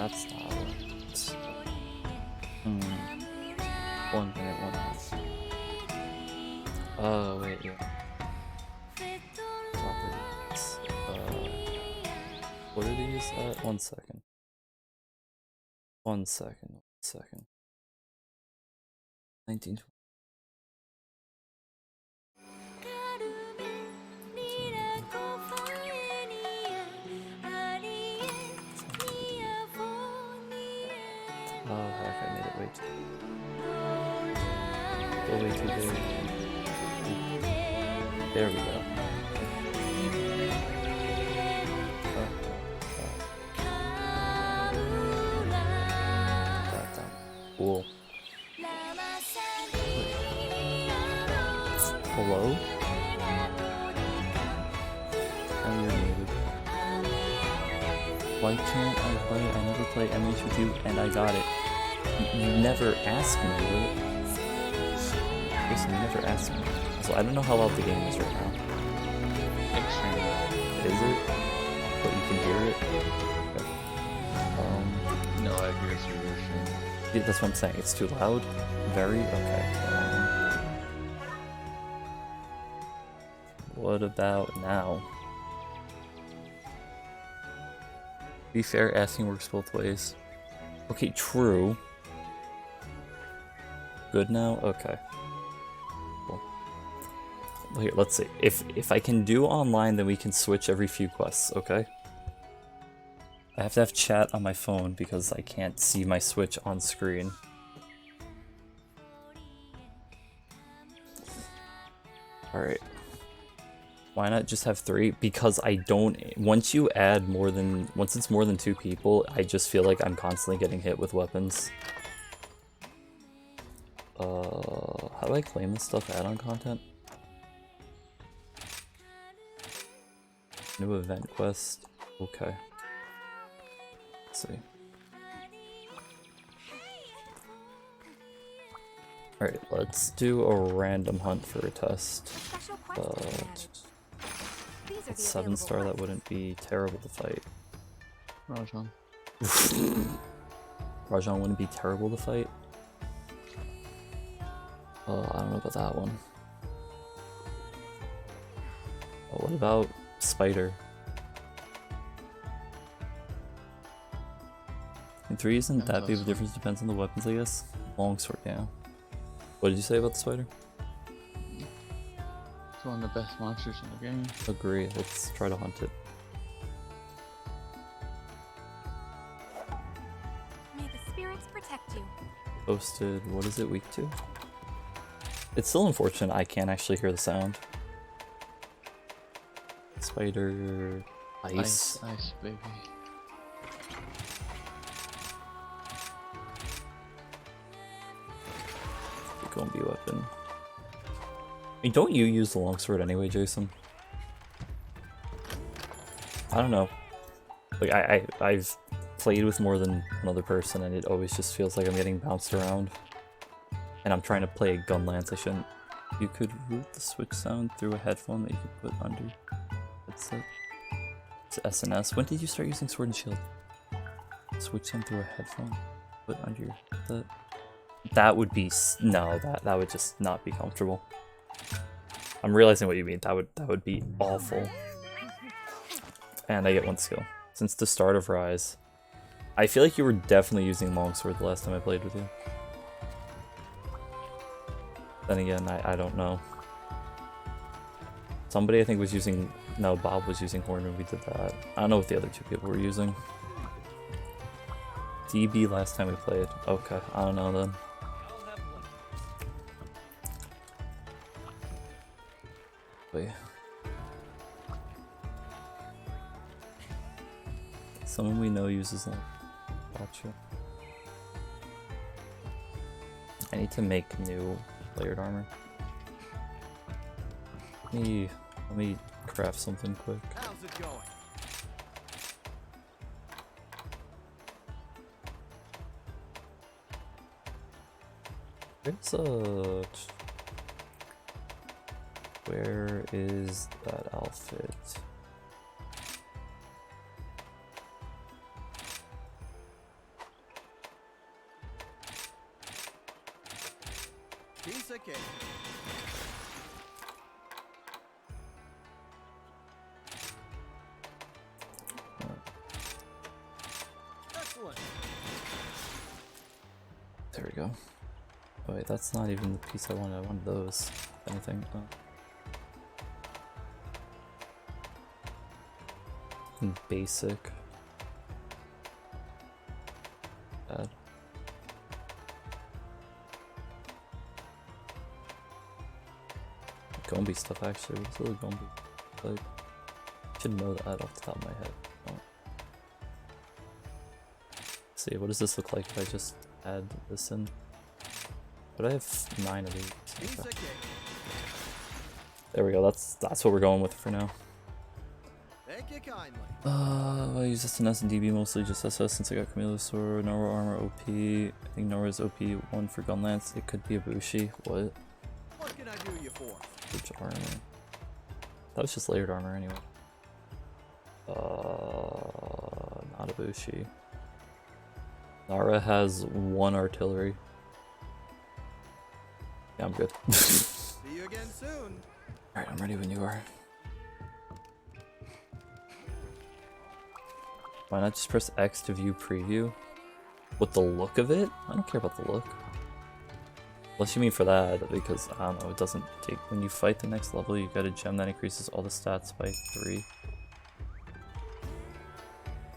That's not it. 1 minute, 1 minute. Oh, wait, yeah. Properties. What are these at? 1 second. 1 second, 1 second. 1920. Oh heck, I made it way too. Go way too big. There we go. That down. Cool. Hello? Oh, you're muted. Why can't I play? I never play MH with you, and I got it. You never asked me, really. Jason, you never asked me. So I don't know how loud the game is right now. Is it? But you can hear it? Okay. No, I hear it's your version. Yeah, that's what I'm saying. It's too loud? Very? Okay. What about now? To be fair, asking works both ways. Okay, true. Good now? Okay. Cool. Well, here, let's see. If I can do online, then we can switch every few quests, okay? I have to have chat on my phone because I can't see my Switch on screen. Alright. Why not just have 3? Because I don't... Once it's more than 2 people, I just feel like I'm constantly getting hit with weapons. How do I claim this stuff add-on content? New event quest. Okay. Let's see. Alright, let's do a random hunt for a test. At 7-star, that wouldn't be terrible to fight. Rajan. Rajan wouldn't be terrible to fight? I don't know about that one. What about Spider? And 3 isn't that big of a difference, depends on the weapons, I guess. Longsword, yeah. What did you say about the Spider? It's one of the best monsters in the game. Agree, let's try to hunt it. May the spirits protect you. Posted, what is it, week 2? It's still unfortunate I can't actually hear the sound. Spider... Ice. Ice, baby. Gonna be weapon. I mean, don't you use the longsword anyway, Jason? I don't know. Like I've played with more than another person, and it always just feels like I'm getting bounced around. And I'm trying to play a gun lance. I shouldn't. You could route the switch sound through a headphone that you could put under. Headset. It's SNS. When did you start using sword and shield? Switch sound through a headphone. Put under your headset. That would be no. That would just not be comfortable. I'm realizing what you mean. That would be awful. And I get 1 skill since the start of Rise. I feel like you were definitely using longsword the last time I played with you. Then again, I don't know. Somebody I think was using... No, Bob was using horn when we did that. I don't know what the other 2 people were using. DB last time we played. Okay, I don't know then. Wait. Someone we know uses them. Gotcha. I need to make new layered armor. Let me craft something quick. How's it going? Where is that outfit? Piece of cake. Excellent. There we go. Oh wait, that's not even the piece I wanted. I wanted those. If anything. Oh. And basic. Bad. Gombi stuff actually. What's the Gombi like? I should know that off the top of my head. Oh. Let's see, what does this look like if I just add this in? But I have 9 of these. Okay. There we go. That's what we're going with for now. Thank you kindly. I use this in S&DB mostly, just SS since I got Camilo Sword, Nora Armor OP. I think Nora's OP 1 for Gun Lance. It could be a Bushi. What? What can I do you for? Which armor? That was just layered armor anyway. Not a Bushi. Nara has 1 artillery. Yeah, I'm good. See you again soon. Alright, I'm ready when you are. Why not just press X to view preview? With the look of it? I don't care about the look. Unless you mean for that, because I don't know, it doesn't take. When you fight the next level, you get a gem that increases all the stats by 3.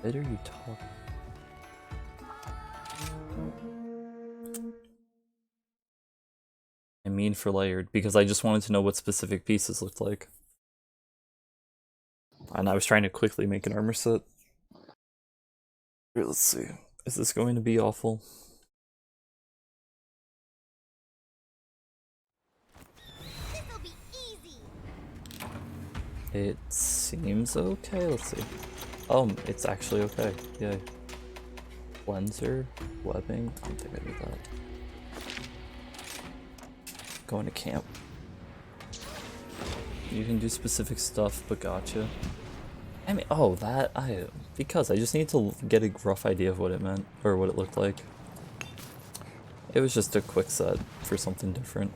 What are you talking? I mean for layered, because I just wanted to know what specific pieces looked like. And I was trying to quickly make an armor set. Here, let's see. Is this going to be awful? This'll be easy. It seems okay. Let's see. Oh, it's actually okay. Yay. Cleanser, webbing. I don't think I did that. Going to camp. You can do specific stuff, but gotcha. I mean, oh, because I just need to get a rough idea of what it meant, or what it looked like. It was just a quick set for something different.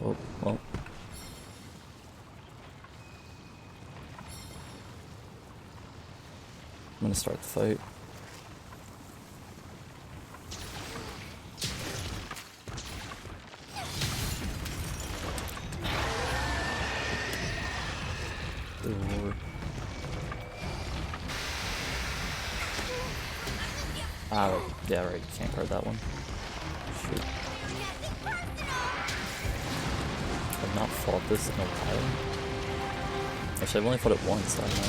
Oh, well. I'm gonna start the fight. Yeah, right, you can't guard that one. Shoot. I've not fought this in a while. Actually, I've only fought it once, I don't know.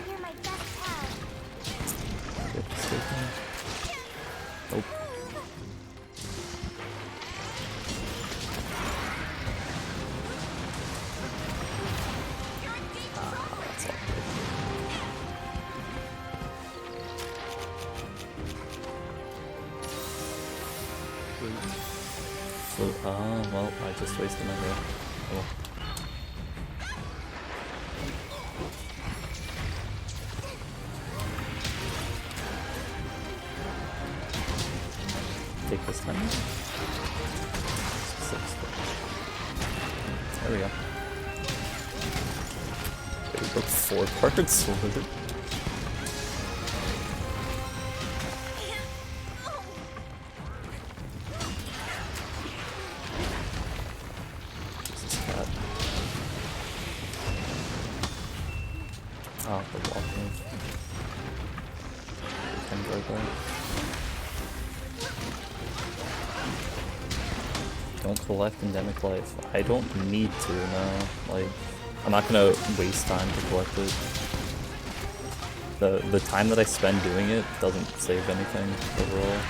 You're my best pal. Nope. That's all good. Well, I just wasted my hero. Oh. Take this time. 6. There we go. We broke 4 parts with it. Jesus, cat. Oh, the wall move. Can guard that. Don't collect endemic life. I don't need to, no. Like, I'm not gonna waste time to collect it. The time that I spend doing it doesn't save anything overall.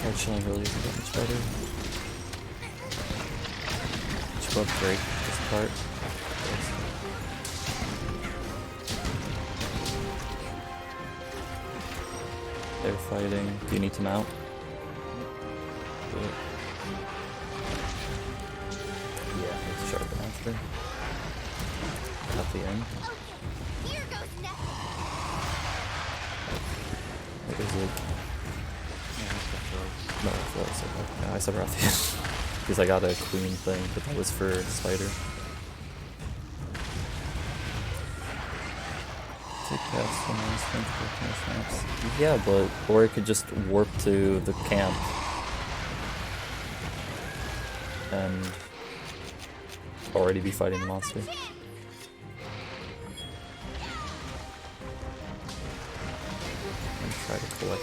Charge shilling really isn't that much better. Should both break this part. They're fighting. Do you need to mount? Do it. Yeah, let's sharpen after. At the end. Okay, here goes nothing. What is it? Yeah, that's the drugs. No, that was okay. Yeah, I said Rathian. Because I got a queen thing, but that was for spider. Take past one last thing for snaps. Yeah, but or it could just warp to the camp and already be fighting the monster. And try to collect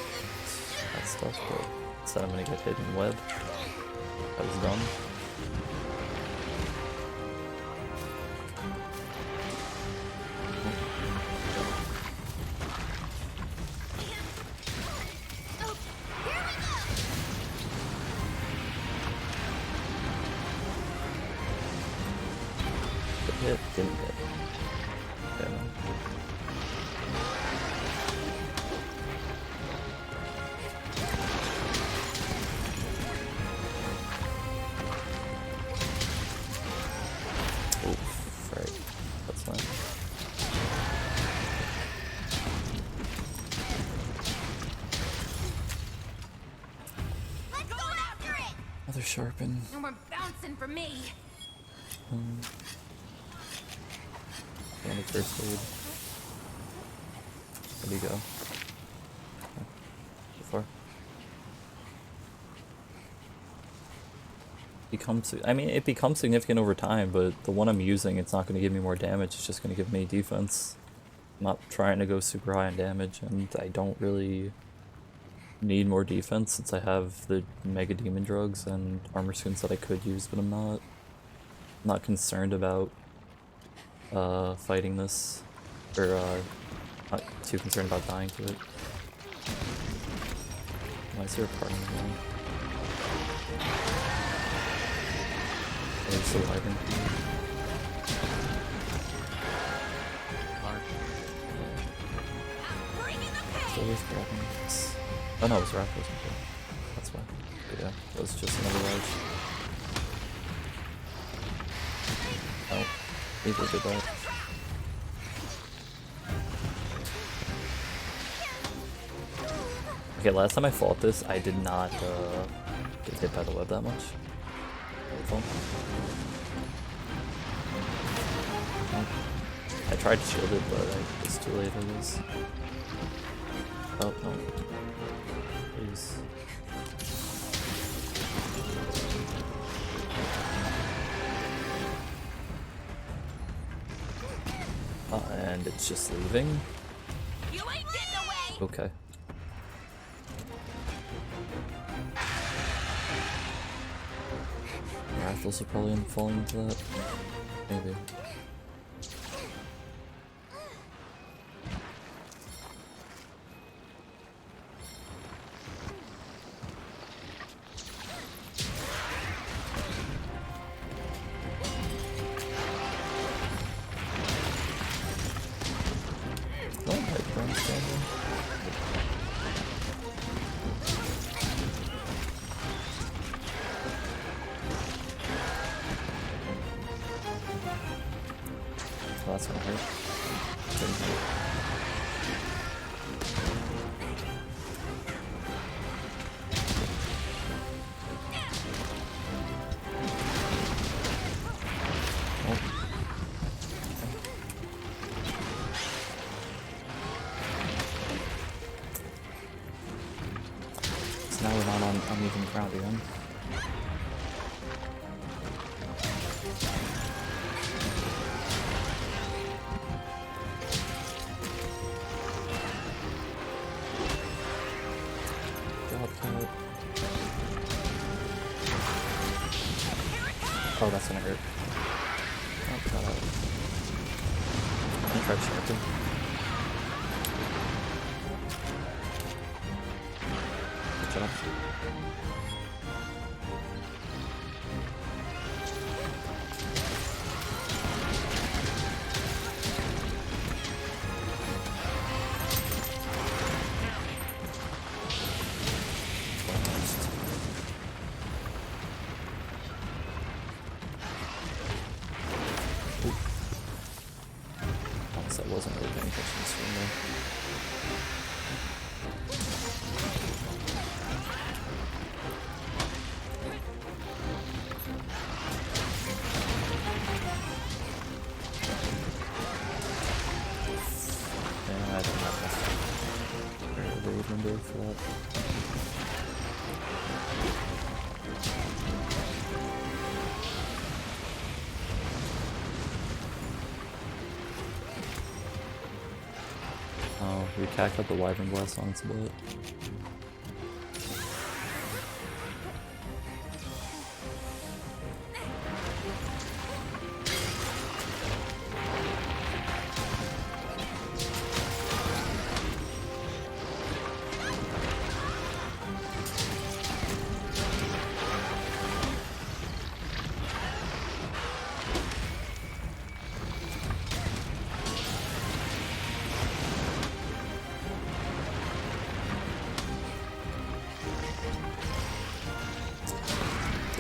that stuff, but instead I'm gonna get hit in web. That was dumb. Hit, didn't hit. Okay, no. Oof, right. That's fine. Let's go after it. Another sharpen. No more bouncing for me. Only first aid. Where'd he go? Oh, so far. I mean, it becomes significant over time, but the one I'm using, it's not going to give me more damage, it's just going to give me defense. I'm not trying to go super high on damage, and I don't really need more defense since I have the Mega Demon drugs and armor skins that I could use, but I'm not concerned about fighting this, or not too concerned about dying to it. Why is there a part in the wall? Oh, he's surviving. Large. Still with problems. Oh no, it was Wrath wasn't there. That's why. But yeah, that was just another large. Oh, neither did that. Okay, last time I fought this, I did not get hit by the web that much. Oh. I tried to shield it, but I was too late, I guess. Oh, no. Please. And it's just leaving? You ain't getting away. Okay. Raffles will probably end up falling into that. Maybe. Oh, my brain's standing. Oh, that's gonna hurt. Didn't hurt. So now we're not on uneven ground again. Oh, that's gonna hurt. Oh, got out. I'm gonna try to sharpen. Good shot. Honestly, I wasn't really paying attention to this one though. Yeah, I don't have enough raid window for that. Oh, we cacked up the Wyvern Blast on its butt.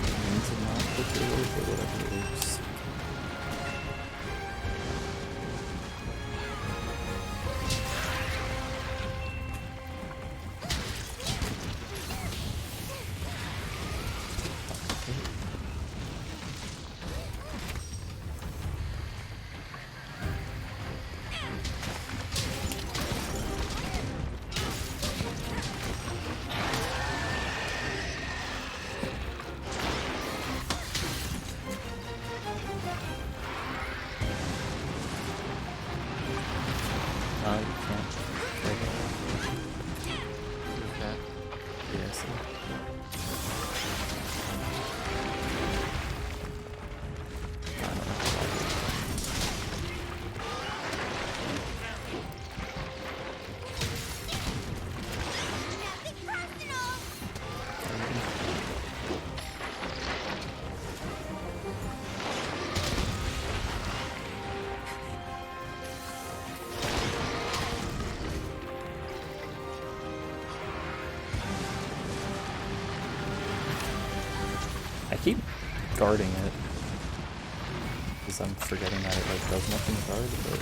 Means to not put the word, but whatever works. You can't. Okay. Yeah, so. I don't know. Nothing personal. I keep guarding it because I'm forgetting that it like does nothing to guard, but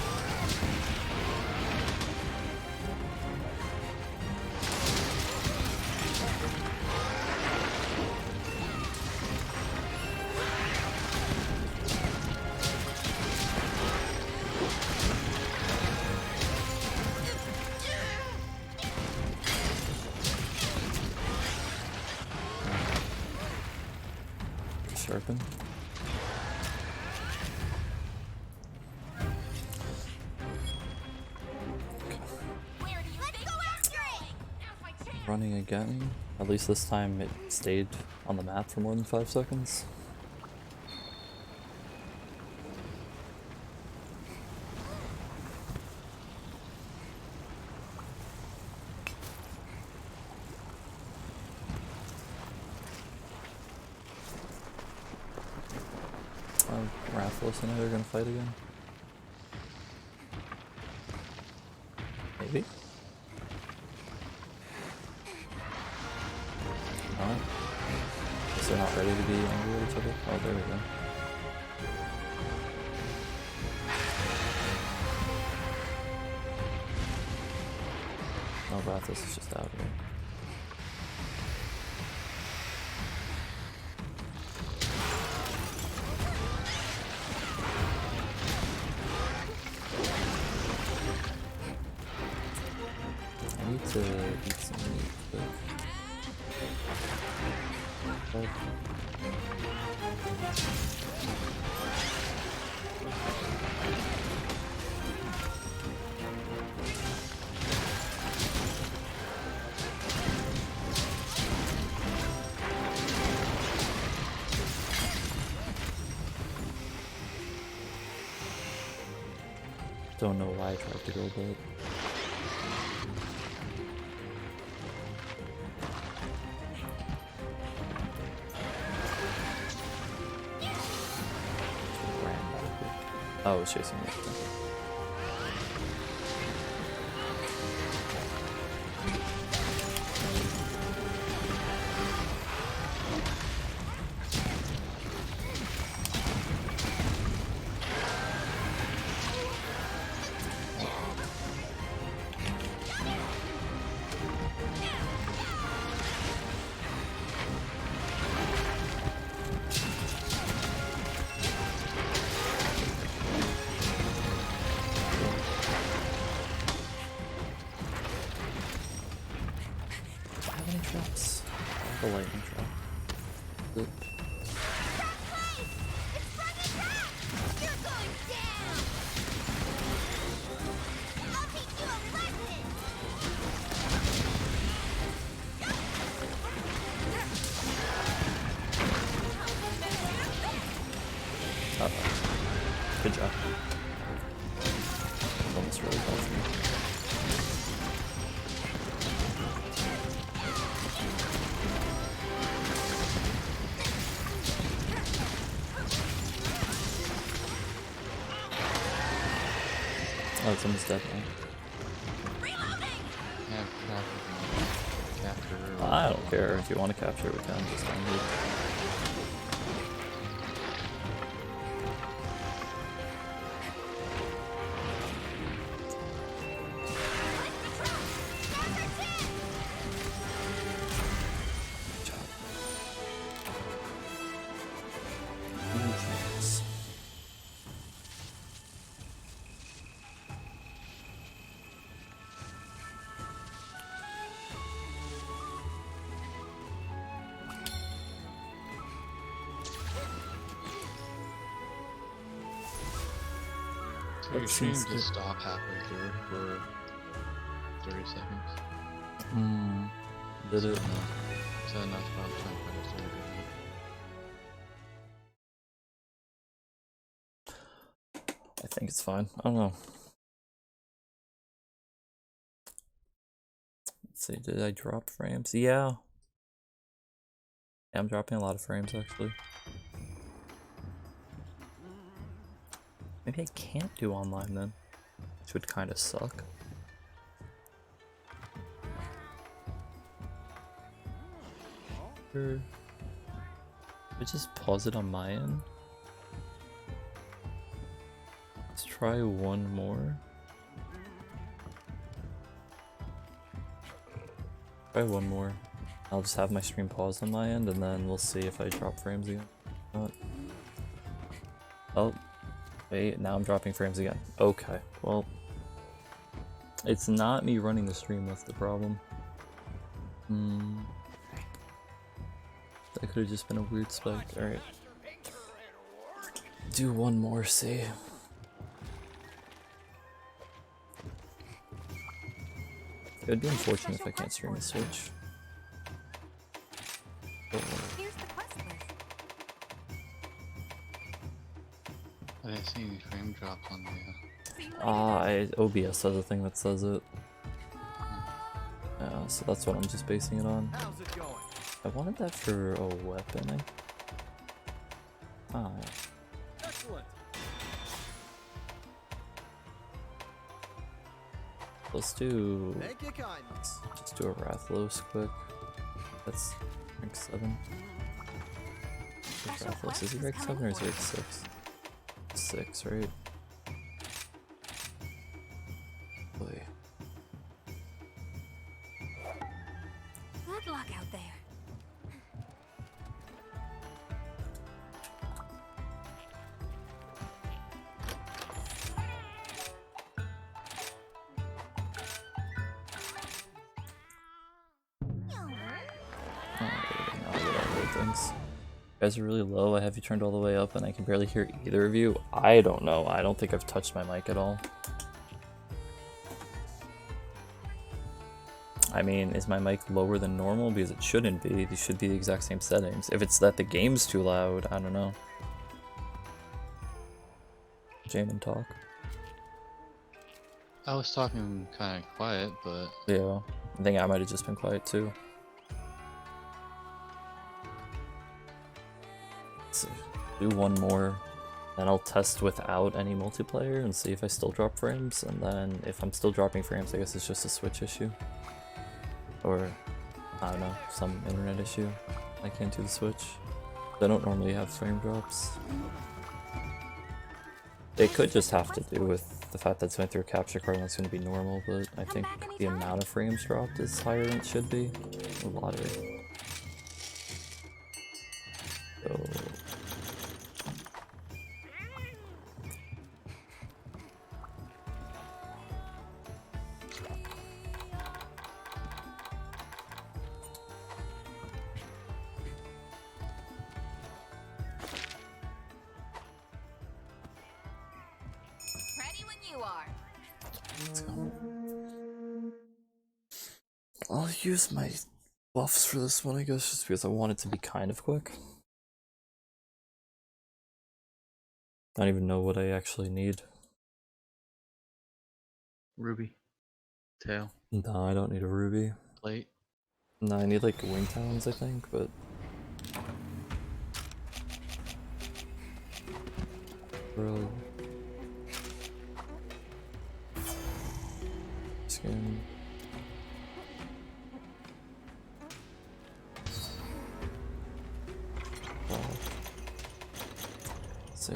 sharpen. Where do you Let's go after it. Now's my chance. Running again. At least this time it stayed on the map for more than 5 seconds. Rathless and I are gonna fight again. Maybe? Not? Guess they're not ready to be angry at each other? Oh, there we go. Oh, Rathless is just out here. I need to eat some meat quick. But don't know why I tried to go bed. Oh, I was chasing you. Do I have any traps? I have a lightning trap. Oop. It's bringing back! You're going down! I'll teach you a lesson! Good job. Almost really bad for me. Oh, it's almost dead now. Yeah, capture. I don't care. If you want to capture it, we can. Just don't move. Good job. Huge miss. So your That stream seems just stop halfway through for 30 seconds. Did it? Is that enough about time for us to do I think it's fine. I don't know. Let's see, did I drop frames? Yeah. I'm dropping a lot of frames actually. Maybe I can't do online then, which would kind of suck. Or we just pause it on my end. Let's try one more. Try one more. I'll just have my stream paused on my end and then we'll see if I drop frames again. Oh, wait, now I'm dropping frames again. Okay, well, it's not me running the stream that's the problem. That could have just been a weird spike. Alright. Do one more, see. It would be unfortunate if I can't stream the Switch. Here's the quest list. I didn't see any frame drops on the OBS has a thing that says it. So that's what I'm just basing it on. How's it going? I wanted that for a weapon, Ah, Excellent. let's do... Thank you kindly. Let's just do a Rathlos quick. That's rank 7. Where's Rathlos? Is he rank 7 or is he rank 6? 6, right? Boy. Good luck out there. Things. You guys are really low. I have you turned all the way up and I can barely hear either of you. I don't know. I don't think I've touched my mic at all. I mean, is my mic lower than normal? Because it shouldn't be. These should be the exact same settings. If it's that the game's too loud, I don't know. Jamin, talk. I was talking kind of quiet, but Yeah, I think I might have just been quiet too. Let's see. Do one more, Then I'll test without any multiplayer and see if I still drop frames, and then if I'm still dropping frames, I guess it's just a Switch issue. Or, I don't know, some internet issue. I can't do the Switch. I don't normally have frame drops. It could just have to do with the fact that it's going through a capture card and it's going to be normal, but I think the amount of frames dropped is higher than it should be. A lottery. So... Ready when you are. Let's go. I'll use my buffs for this one, I guess, just because I want it to be kind of quick. I don't even know what I actually need. Ruby. Tail. No, I don't need a ruby. Plate. No, I need like wing talons, I think, but... Bro. Skin. Wow. Let's see.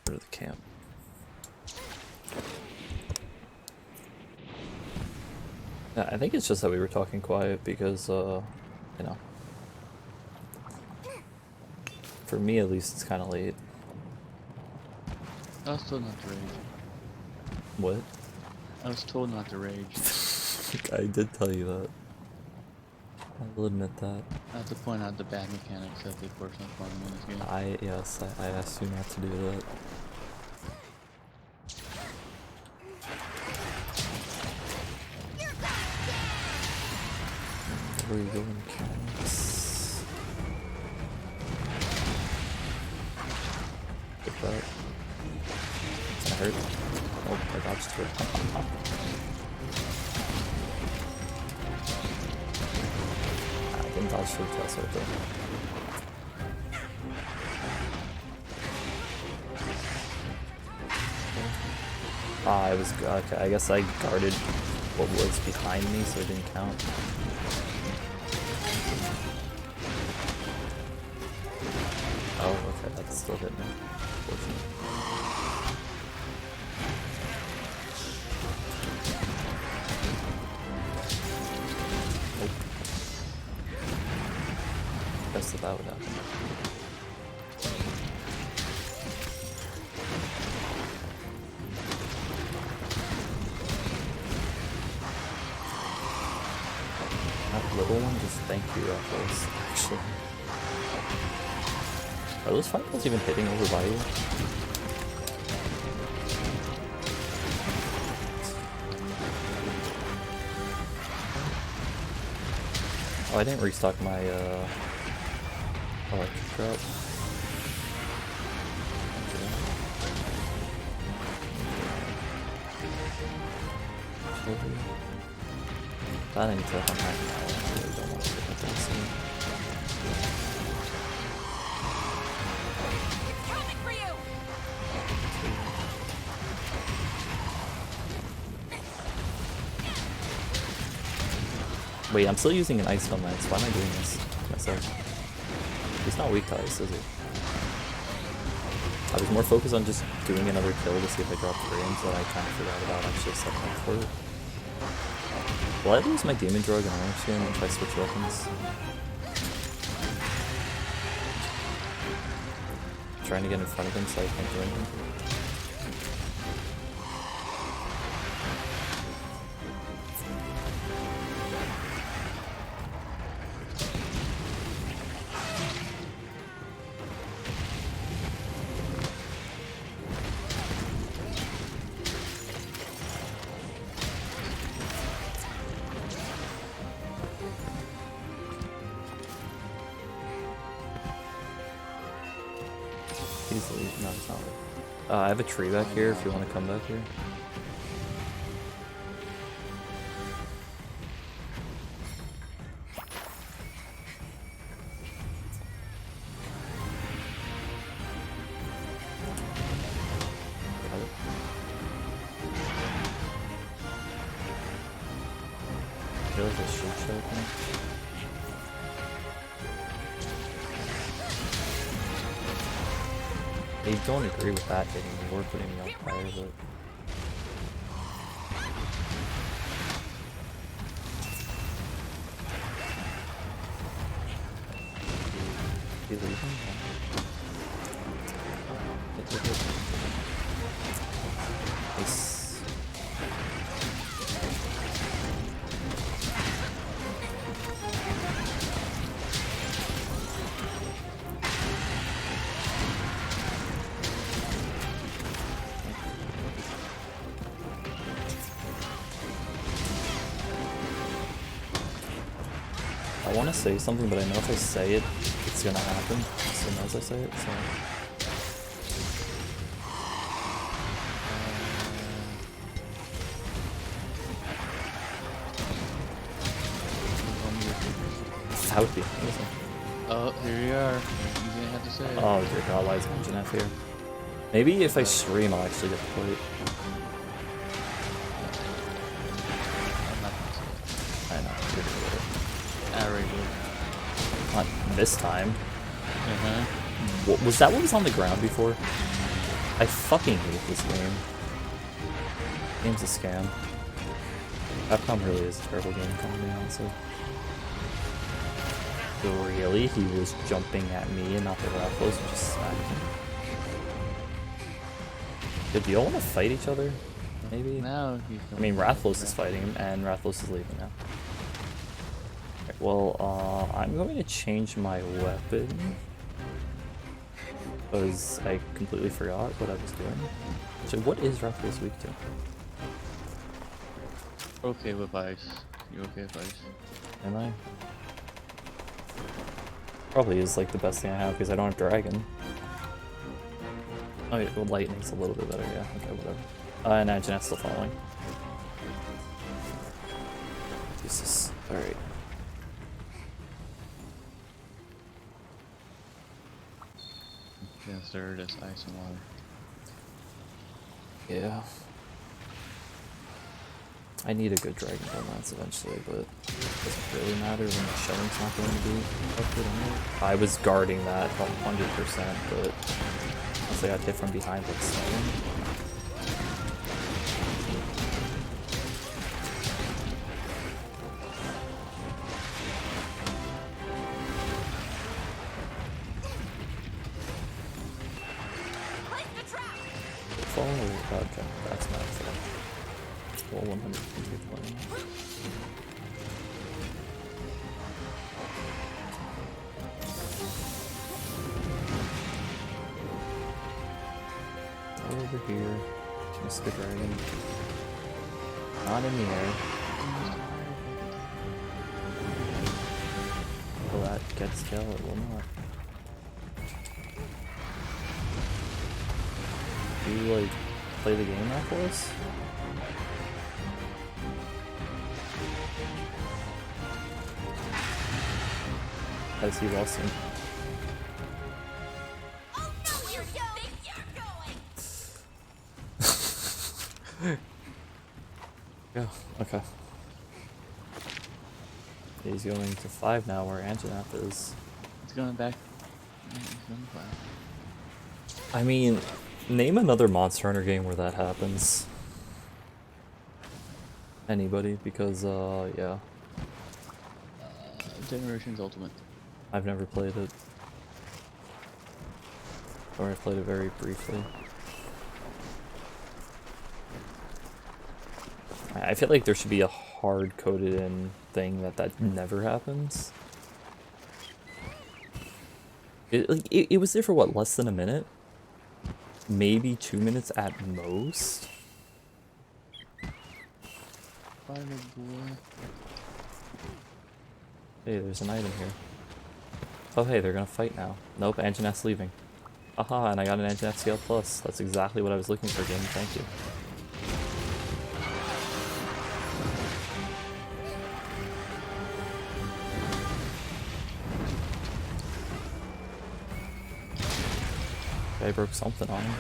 Go to the camp. Yeah, I think it's just that we were talking quiet because, you know. For me at least, it's kind of late. I was told not to rage. What? I was told not to rage. I did tell you that. I will admit that. I have to point out the bad mechanics of the portion of fun in this game. Yes, I asked you not to do that. Where are you going, mechanics? Get that. It's gonna hurt. Oh, I dodged through it. I didn't dodge through the test right there. I was okay. I guess I guarded what was behind me, so it didn't count. Oh, okay, that's still hitting me. Unfortunately. Nope. Guess that would happen. That little one, just thank you, Apples, actually. Are those fireballs even hitting over by you? Oh, I didn't restock my electric drop. That ain't tough. I'm not now. I really don't want to get that soon. Coming for you. Wait, I'm still using an ice helmet. Why am I doing this to myself? He's not weak to ice, is he? I was more focused on just doing another kill to see if I dropped frames that I kind of forgot about actually setting up for it. Will I lose my demon drug in armor skin if I switch weapons? I'm trying to get in front of him so I can't do anything. Easily, no, it's not. I have a tree back here if you want to come back here. feel like I should choke him. I don't agree with that hitting me or putting me on fire, but... Is he leaving? Hit. Nice. I want to say something, but I know if I say it, it's gonna happen as soon as I say it, so... That would be amazing. Oh, here you are. You didn't have to say it. Oh dear god, why is Engine F here? Maybe if I stream, I'll actually get to play it. I'm not gonna say it. I know, you're gonna get it. Alright. Not this time. Uh-huh. What, was that what was on the ground before? I fucking hate this game. Game's a scam. Capcom really is a terrible game company, honestly. Really? He was jumping at me and not the Raffles and just smacked him. Did you all want to fight each other? Maybe? Now he's I mean, Rathlos is fighting him, and Rathlos is leaving now. Okay, well, I'm going to change my weapon. Because I completely forgot what I was doing. So what is Rathlos weak to? okay with ice. You okay with ice? Am I? Probably is like the best thing I have because I don't have Dragon. Oh yeah, well, Lightning's a little bit better, yeah, okay, whatever. And Anjanet's still following. Jesus, alright. Yes, there it is, ice and water. Yeah. I need a good Dragon Ball Lance eventually, but it doesn't really matter when the shelling's not going to be up good anyway. I was guarding that 100%, but once I got hit from behind like stone. Place the trap. Follow, okay, that's not fair. Well, 150 playing. Over here. Just the dragon. Not in the air. Will that get skill? It will not. Do you like play the game now for us? As he lost him. Oh no, you don't think you're going. Yeah, okay. He's going to 5 now where Anjanath is. He's going back. Yeah, he's going back. I mean, name another Monster Hunter game where that happens. Anybody, because, yeah. Generations Ultimate. I've never played it. Or I've played it very briefly. I feel like there should be a hard-coded in thing that never happens. It was there for what, less than a minute? Maybe 2 minutes at most? Fire boy. Hey, there's an item here. Oh hey, they're gonna fight now. Nope, Anjanath's leaving. Aha, and I got an Anjanath Scale Plus. That's exactly what I was looking for, game. Thank you. I broke something on him.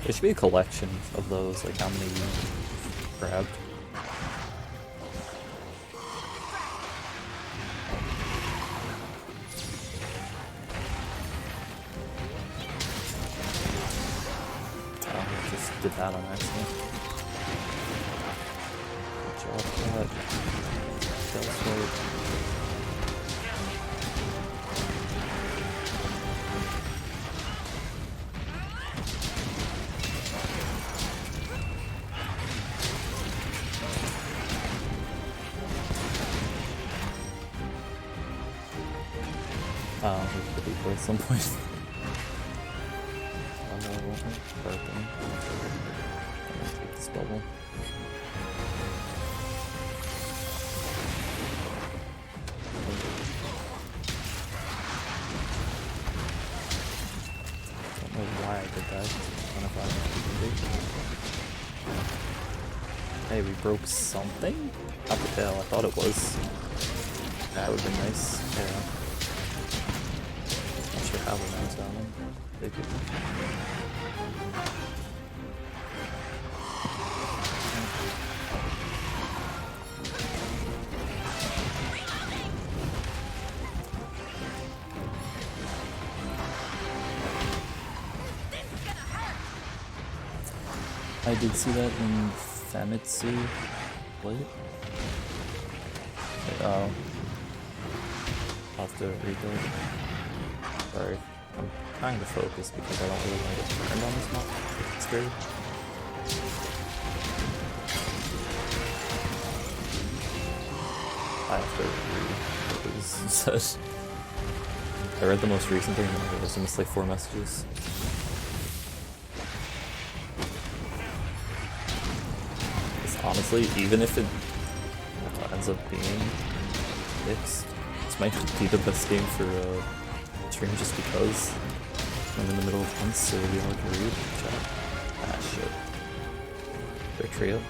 There should be a collection of those, like how many you grabbed. Oh, I just did that on accident. Good job, cat. That's right. We'll be at some point. Oh no, it won't hurt them. I'm gonna take this bubble. Don't know why I did that. Hey, we broke something? Not the tail, I thought it was. That would have been nice. Yeah. Not sure how we knows that one. Take it. I did see that in Famitsu. What? Oh. I'll have to rebuild. Sorry. I'm trying to focus because I don't really want to get turned on this map. It's scary. I have to read what was said. I read the most recent thing and there was almost like 4 messages. Honestly, even if it ends up being fixed, this might be the best game for stream just because I'm in the middle of hunts, so it'll be hard to read. Chat. Ah, shit. Their trio.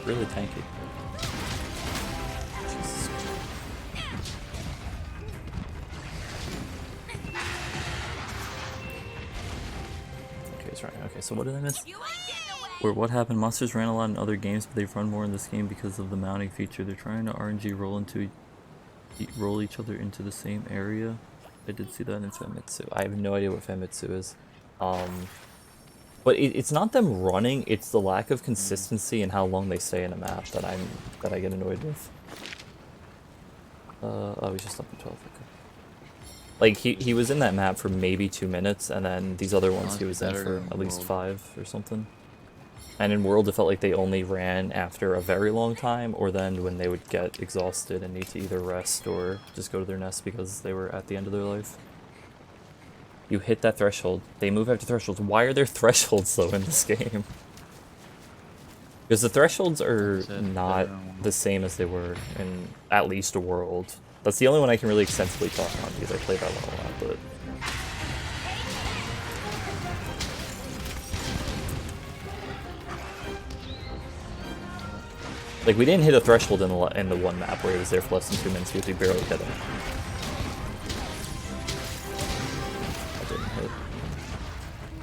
Really tanky. Jesus. Okay, it's right. Okay, so what did I miss? Where what happened? Monsters ran a lot in other games, but they've run more in this game because of the mounting feature. They're trying to RNG roll each other into the same area. I did see that in Famitsu. I have no idea what Famitsu is. But it's not them running, it's the lack of consistency and how long they stay in a map that I get annoyed with. Oh, he's just up in 12, okay. Like, he was in that map for maybe 2 minutes, and then these other ones he was in for at least 5 or something. And in World, it felt like they only ran after a very long time, or then when they would get exhausted and need to either rest or just go to their nest because they were at the end of their life. You hit that threshold. They move after thresholds. Why are there thresholds, though, in this game? Because the thresholds are not the same as they were in at least a World. That's the only one I can really extensively talk on, because I play that one a lot, but... Like, we didn't hit a threshold in the one map where he was there for less than 2 minutes because we barely hit him.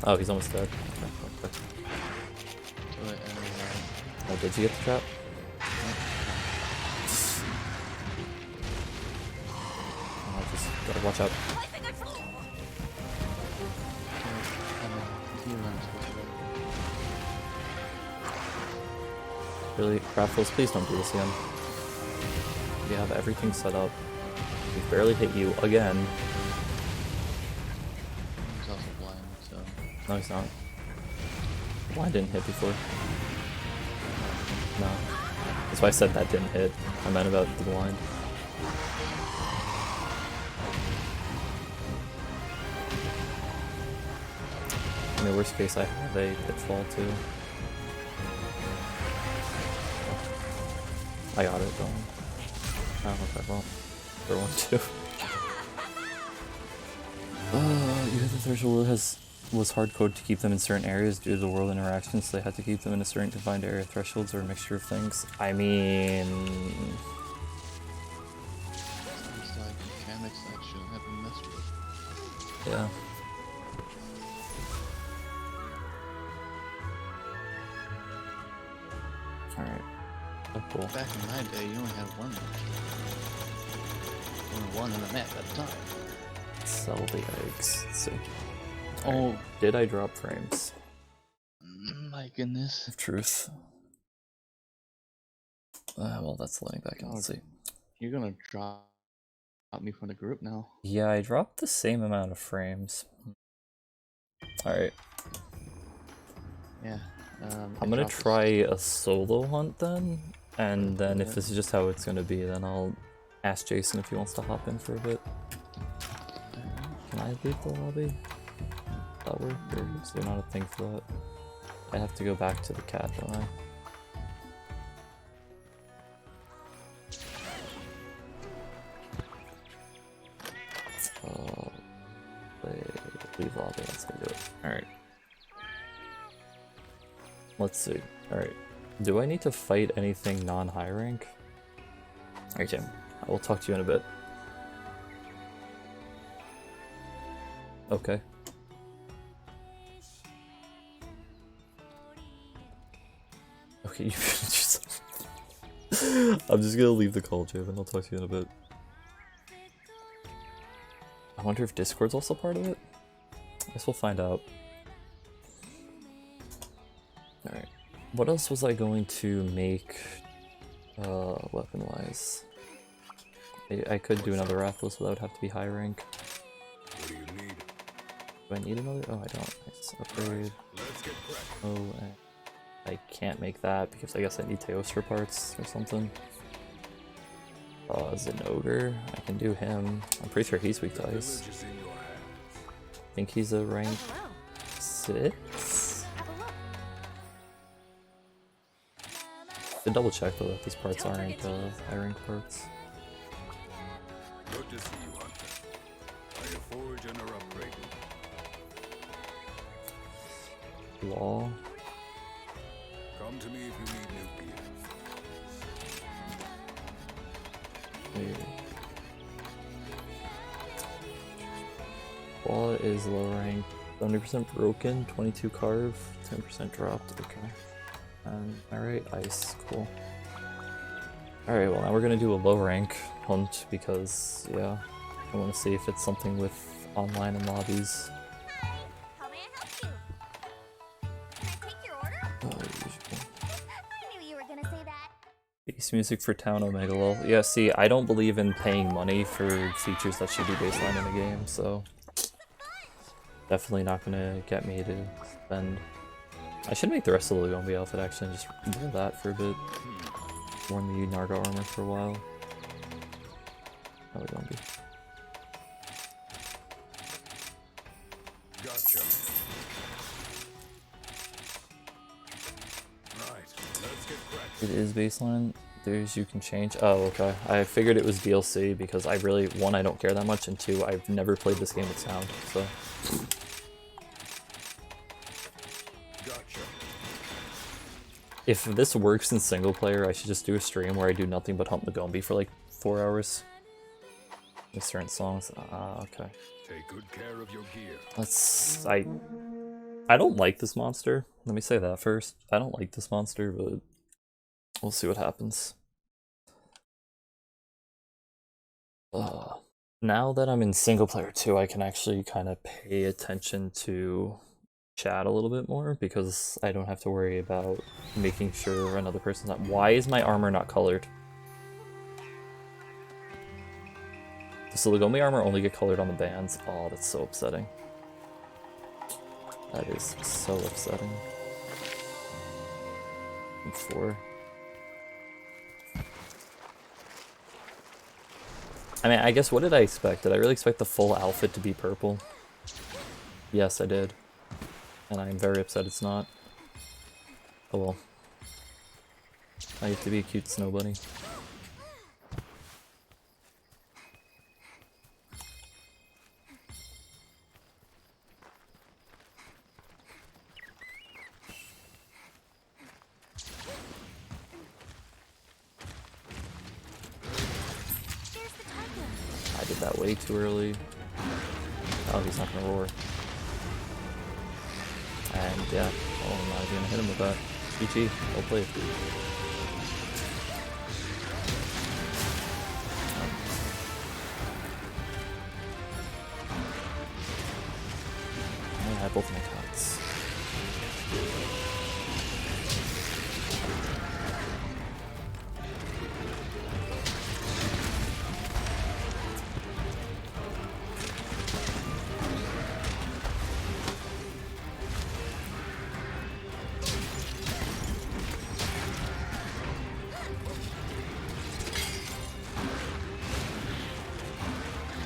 Oh, he's almost dead. Okay. Oh, did you get the trap? Oh, just gotta watch out. Really, Craftfuls, please don't do this again. We have everything set up. We've barely hit you again. No, he's not. Blind didn't hit before. No. That's why I said that didn't hit. I meant about the blind. In the worst case, I have a pitfall too. I got it, don't I don't know if I won't. For one too. You hit the threshold was hard coded to keep them in certain areas due to the world interactions, so they had to keep them in a certain defined area. Thresholds or a mixture of things. I mean, Sounds like mechanics that shouldn't have been messed with. yeah. Alright. Oh, cool. Back in my day, you only had one. Only one in the map at a time. Sell the eggs. Let's see. Oh, Did I drop frames? my goodness. Of truth. Well, that's loading back in. Let's see. You're gonna drop me from the group now. Yeah, I dropped the same amount of frames. Alright. Yeah. I'm gonna try a solo hunt then, and then if this is just how it's gonna be, then I'll ask Jason if he wants to hop in for a bit. Can I leave the lobby? That work, or is there not a thing for that? I have to go back to the cat, don't I? Leave lobby, let's go do it. Alright. Let's see. Alright. Do I need to fight anything non-high rank? Alright, Jim. I will talk to you in a bit. Okay. Okay, you just... I'm just gonna leave the call, Jim, and I'll talk to you in a bit. I wonder if Discord's also part of it? I guess we'll find out. Alright. What else was I going to make, weapon-wise? I could do another Rathalos, but that would have to be high rank. What do you need? Do I need another? Oh, I don't. Nice. Upgrade. Oh, I can't make that because I guess I need Teostra parts or something. Is it an ogre? I can do him. I'm pretty sure he's weak to ice. I think he's a rank 6? To double check though that these parts aren't high rank parts. Good to see you, Hunter. Are you forge and are upgrading? Wall. Come to me if you need new gear. Wall is low rank. 70% broken, 22 carve, 10% dropped. Okay. Alright, ice. Cool. Alright, well now we're gonna do a low rank hunt because, yeah, I want to see if it's something with online and lobbies. How may I help you? Can I take your order? Usual. I knew you were gonna say that. Base music for Town Omega lol. Yeah, see, I don't believe in paying money for features that should be baseline in the game, so definitely not gonna get me to spend. I should make the rest of the Lugombi outfit actually and just wear that for a bit. Worn the Narga armor for a while. Oh, Lugombi. Gotcha. Right, let's get cracking. It is baseline. There's you can change. Oh, okay. I figured it was DLC because I really, one, I don't care that much, and two, I've never played this game with sound, so. Gotcha. If this works in single player, I should just do a stream where I do nothing but hunt Lugombi for like 4 hours. With certain songs. Okay. Take good care of your gear. Let's... I don't like this monster. Let me say that first. I don't like this monster, but we'll see what happens. Now that I'm in single player too, I can actually kind of pay attention to chat a little bit more because I don't have to worry about making sure another person's not. Why is my armor not colored? Does the Lugombi armor only get colored on the bands? Oh, that's so upsetting. That is so upsetting. 4. I mean, I guess what did I expect? Did I really expect the full outfit to be purple? Yes, I did. And I'm very upset it's not. Oh well. I have to be a cute snow bunny. There's the tiger. I did that way too early. Oh, he's not gonna roar. And yeah, oh, I'm not even gonna hit him with that. GG, well played. I had both my cuts.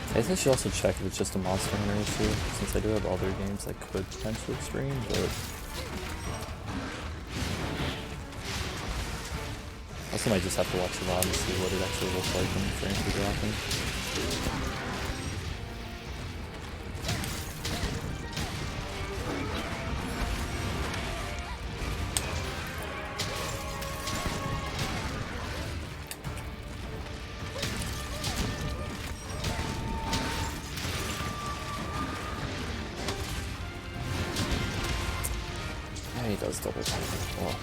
I guess I should also check if it's just a Monster Hunter issue, since I do have other games I could potentially stream, but... Also might just have to watch the VOD to see what it actually looks like when the frames are dropping. Yeah, he does double time. Well,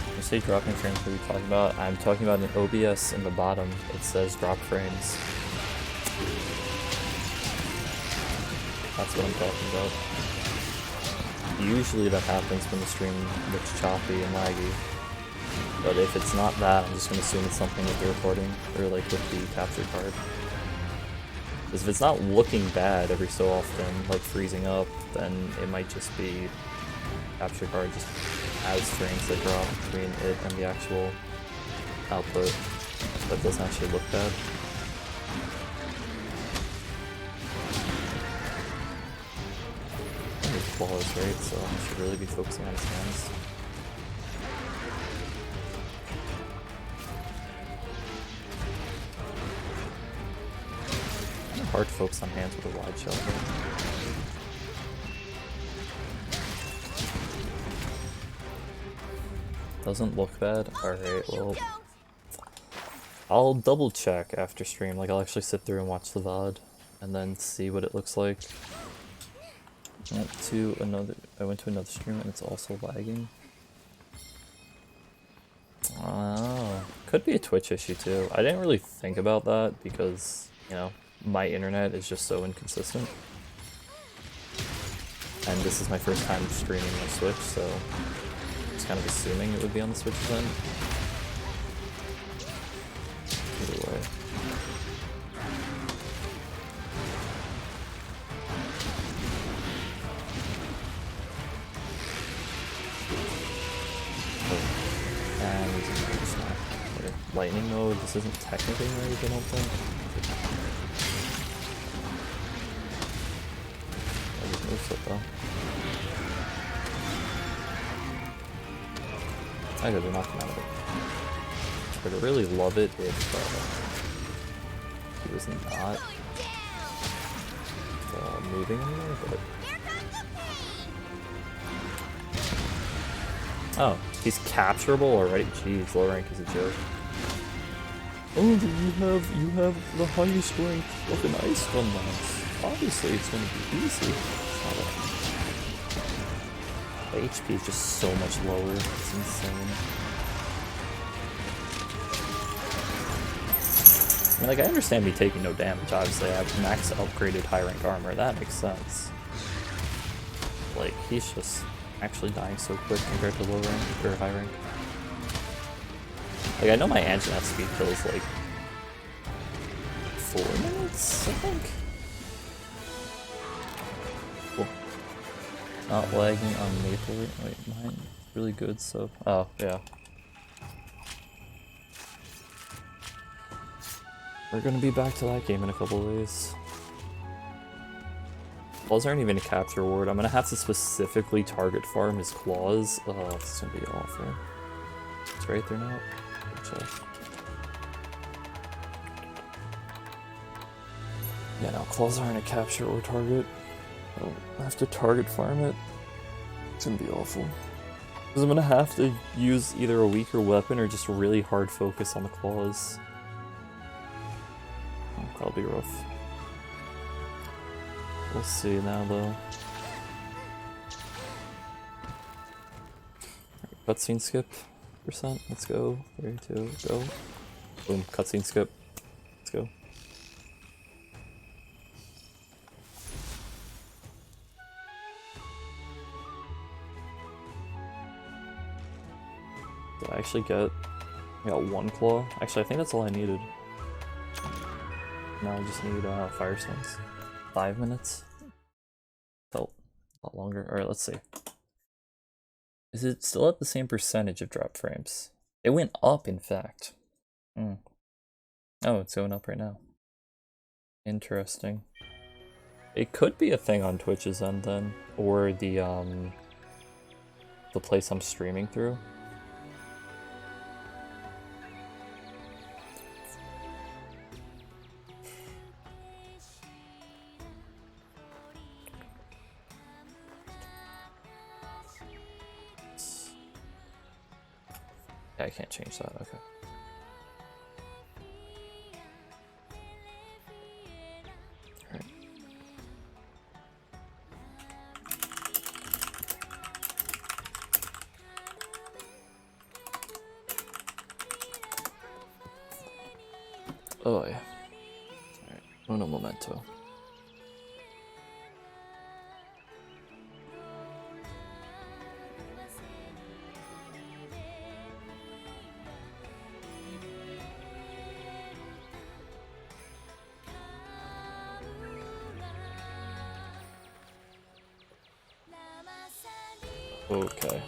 when you say dropping frames, what are you talking about? I'm talking about an OBS in the bottom. It says drop frames. That's what I'm talking about. Usually that happens when the stream looks choppy and laggy. But if it's not that, I'm just going to assume it's something with the recording, or like with the capture card. Because if it's not looking bad every so often, like freezing up, then it might just be capture card just has frames that drop between it and the actual output. That doesn't actually look bad. He's flawless, right? So I should really be focusing on his hands. Kind of hard to focus on hands with a wide shot. Doesn't look bad? Alright, well, I'll double check after stream, like I'll actually sit through and watch the VOD, and then see what it looks like. I went to another stream and it's also lagging. Oh, could be a Twitch issue too. I didn't really think about that because, you know, my internet is just so inconsistent. And this is my first time streaming on Switch, so I was kind of assuming it would be on the Switch then. Either way. And it's not lightning mode. This isn't technically right, I don't think. I just moved it though. I could have knocked him out of it. I would really love it if he was not moving anymore, but... Oh, he's capturable already? Jeez, low rank is a joke. Oh, you have the highest rank of an ice gun lance. Obviously it's gonna be easy. The HP is just so much lower, it's insane. I mean, like, I understand me taking no damage, obviously I have max upgraded high rank armor, that makes sense. Like, he's just actually dying so quick compared to low rank, or high rank. Like, I know my Anjanath speed kill is like 4 minutes, I think? Cool. Not lagging on Maple. Wait, mine really good, so... Oh, yeah. We're gonna be back to that game in a couple of days. Claws aren't even a capture ward. I'm gonna have to specifically target farm his claws. Oh, this is gonna be awful. It's right there now. Check. Yeah, no, claws aren't a capture or target. I have to target farm it. It's gonna be awful. Because I'm gonna have to use either a weaker weapon or just a really hard focus on the claws. Oh, that'll be rough. We'll see now though. Cutscene skip %. Let's go. 3, 2, go. Boom. Cutscene skip. Let's go. Did I actually get... I got 1 claw? Actually, I think that's all I needed. Now I just need Firestones. 5 minutes? Felt a lot longer. Alright, let's see. Is it still at the same percentage of drop frames? It went up, in fact. Oh, it's going up right now. Interesting. It could be a thing on Twitch's end then, or the place I'm streaming through. Yeah, I can't change that, okay. Alright. Oh yeah. Alright, uno momento. Okay.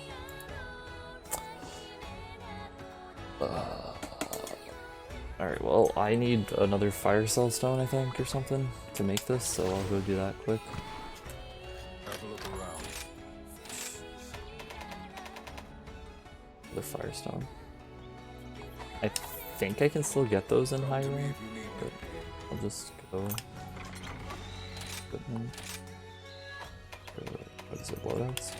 Alright, well, I need another fire cell stone, I think, or something, to make this, so I'll go do that quick. Have a look around. The firestone. I think I can still get those in high rank, but I'll just go. Equipment. What is it, loadouts?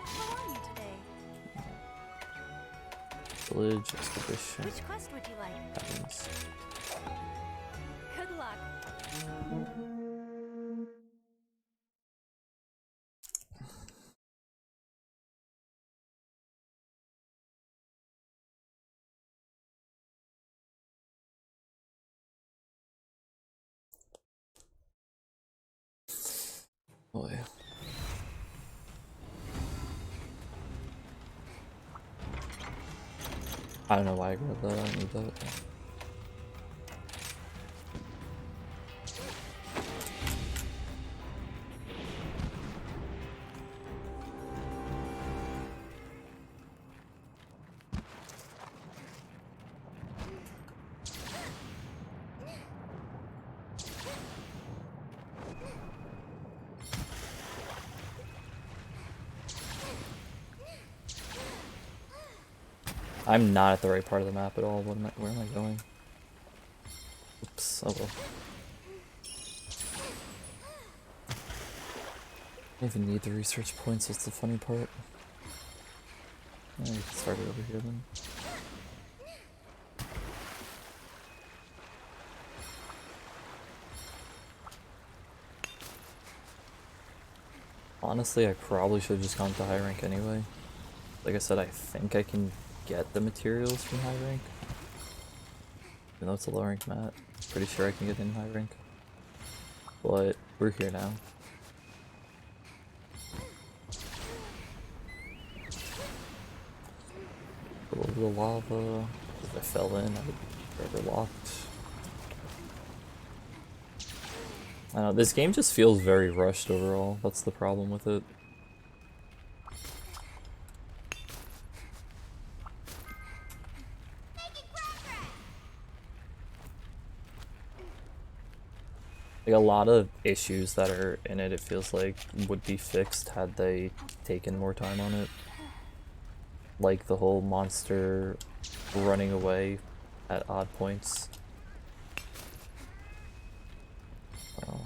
How are you today? Village, expedition, Which quest would you like? cabins. Good luck. Oh yeah. I don't know why I grabbed that, I don't need that. I'm not at the right part of the map at all. Where am I going? Oops, oh well. I don't even need the research points, that's the funny part. Yeah, we can start it over here then. Honestly, I probably should have just gone to high rank anyway. Like I said, I think I can get the materials from high rank. Even though it's a low rank mat, pretty sure I can get in high rank. But we're here now. A little bit of lava. If I fell in, I would forever locked. I don't know, this game just feels very rushed overall. That's the problem with it. Like a lot of issues that are in it, it feels like would be fixed had they taken more time on it. Like the whole monster running away at odd points. Oh.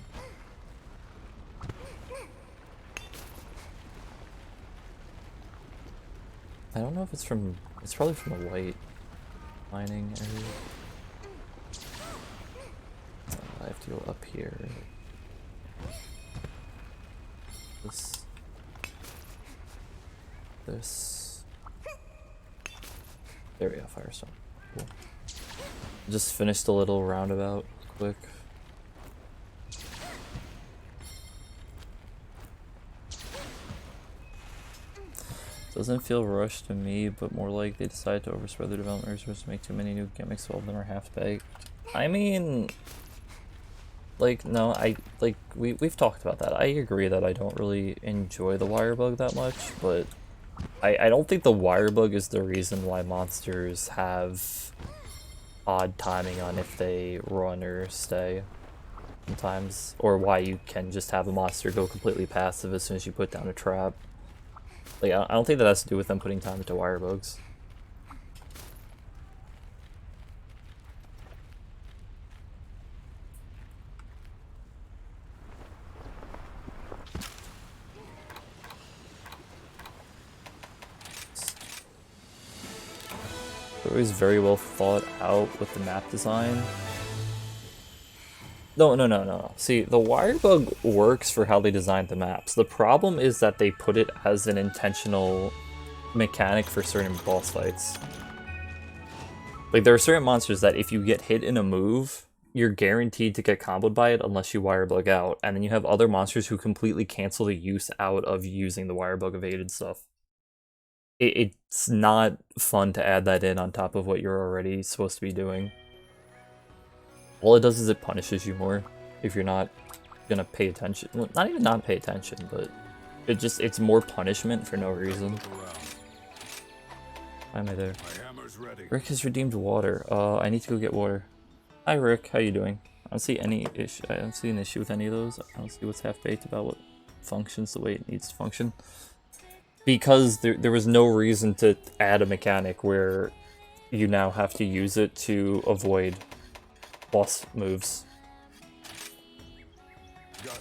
I don't know if it's from, it's probably from the white mining area. I have to go up here. This. There we go, Firestone. Cool. Just finished a little roundabout quick. Doesn't feel rushed to me, but more like they decided to overspread their development resources to make too many new gimmicks, so all of them are half-baked. I mean, like, no, we've talked about that. I agree that I don't really enjoy the wire bug that much, but I don't think the wire bug is the reason why monsters have odd timing on if they run or stay sometimes, or why you can just have a monster go completely passive as soon as you put down a trap. Like, I don't think that has to do with them putting time into wire bugs. They're always very well thought out with the map design. No. See, the wire bug works for how they designed the maps. The problem is that they put it as an intentional mechanic for certain boss fights. Like, there are certain monsters that if you get hit in a move, you're guaranteed to get comboed by it unless you wire bug out. And then you have other monsters who completely cancel the use out of using the wire bug evaded stuff. It's not fun to add that in on top of what you're already supposed to be doing. All it does is it punishes you more if you're not gonna pay attention. Well, not even not pay attention, but it's more punishment for no reason. Why am I there? Rick has redeemed water. I need to go get water. Hi Rick, how you doing? I don't see any issue. I don't see an issue with any of those. I don't see what's half-baked about what functions the way it needs to function. Because there was no reason to add a mechanic where you now have to use it to avoid boss moves.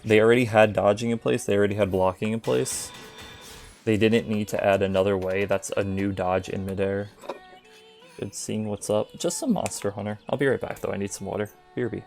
They already had dodging in place, they already had blocking in place. They didn't need to add another way that's a new dodge in midair. Good seeing what's up. Just some Monster Hunter. I'll be right back though, I need some water. BRB.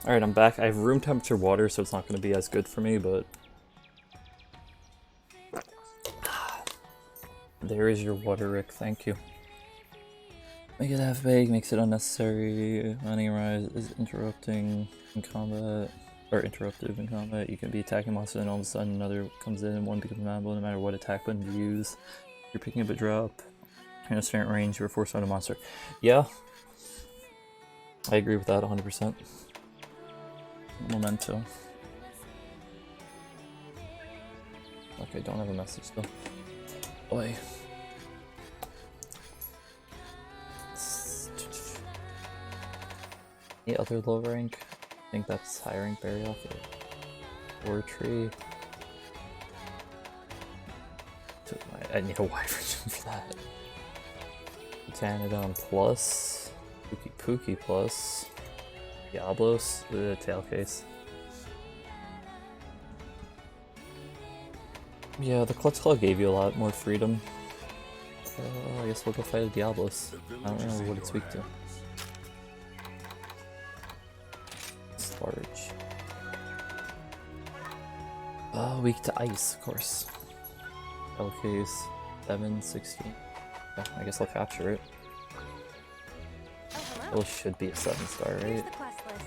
Alright, I'm back. I have room temperature water, so it's not going to be as good for me, but... There is your water, Rick. Thank you. Make it half baked, makes it unnecessary. Running around is interrupting in combat, or interruptive in combat. You can be attacking monsters and all of a sudden another comes in and one becomes manageable no matter what attack button you use. You're picking up a drop. In a certain range, you are forced on a monster. Yeah. I agree with that 100%. Memento. Okay, don't have a message though. Boy. Any other low rank? I think that's high rank berry off it. Or tree. I need a wyvern for that. Pteranodon plus. Pookie Pookie plus. Diablos. The tail case. Yeah, the Clutch Claw gave you a lot more freedom. I guess we'll go fight a Diablos. I don't know what it's weak to. It's large. Weak to ice, of course. Tail case. 7, 16. Yeah, I guess I'll capture it. Oh, hello. It should be a 7-star, Here's right? the quest list.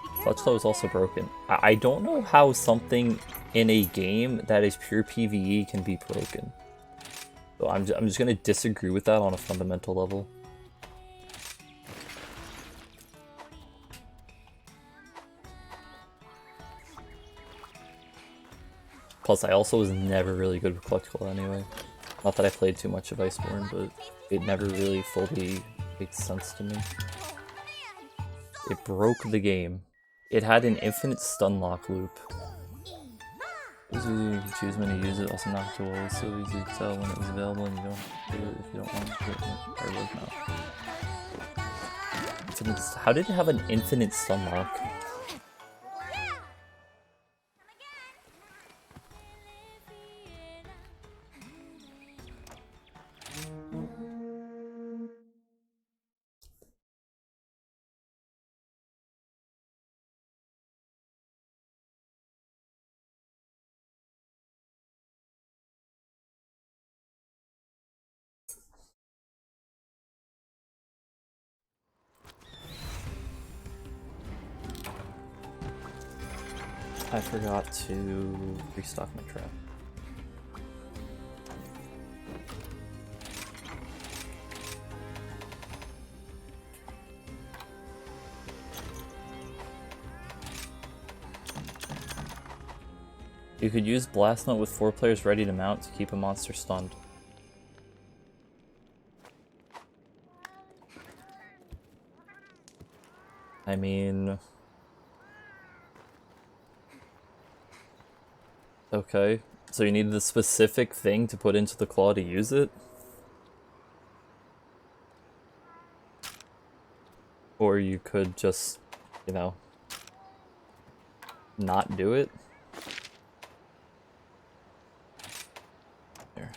Be Clutch careful Claw is out also there. broken. I don't know how something in a game that is pure PvE can be broken. So I'm just gonna disagree with that on a fundamental level. Plus, I also was never really good with Clutch Claw anyway. Not that I played too much of Iceborne, but it never really fully made sense to me. Oh, man. It broke the game. It had an infinite stun lock loop. It was easy, you can choose when to use it, also not to always so easy to tell when it was available and you don't do it if you don't want to. Or work now. How did it have an infinite stun lock? I forgot to restock my trap. You could use Blast Note with 4 players ready to mount to keep a monster stunned. I mean... Okay, so you need the specific thing to put into the claw to use it? Or you could just, you know, not do it? There.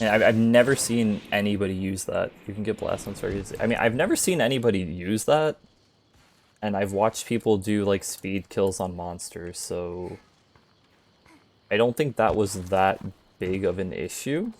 Yeah, I've never seen anybody use that. You can get Blast Notes very easy. I mean, I've never seen anybody use that. And I've watched people do, like, speed kills on monsters, so... I don't think that was that big of an issue.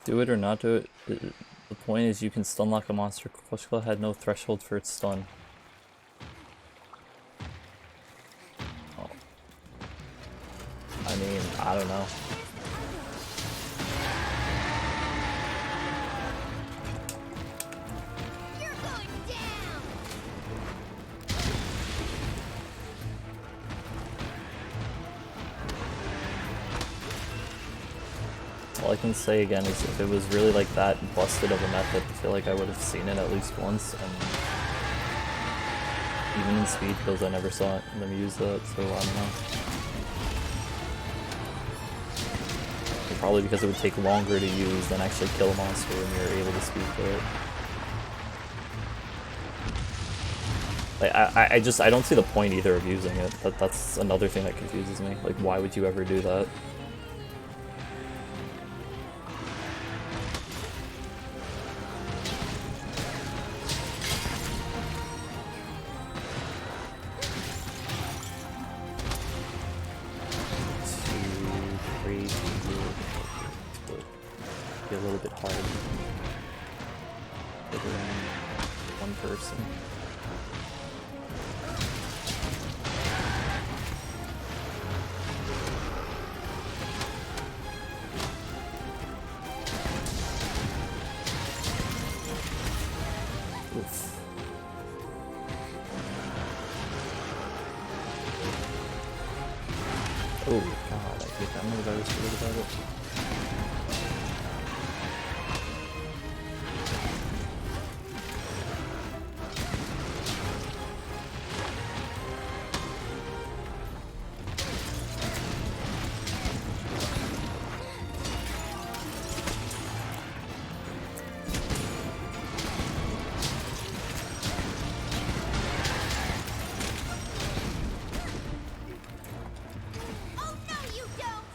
Do it or not do it. The point is you can stun lock a monster. Clutch Claw had no threshold for its stun. Oh. I mean, I don't know. You're going down. All I can say again is if it was really like that busted of a method, I feel like I would have seen it at least once, and even in speed kills I never saw them use that, so I don't know. Probably because it would take longer to use than actually kill a monster when you're able to speed kill it. Like, I don't see the point either of using it. That's another thing that confuses me. Like, why would you ever do that? Be a little bit hard. Get around one person. Oof. Oh god, I hate that move. I was worried about it. Oh no, you don't!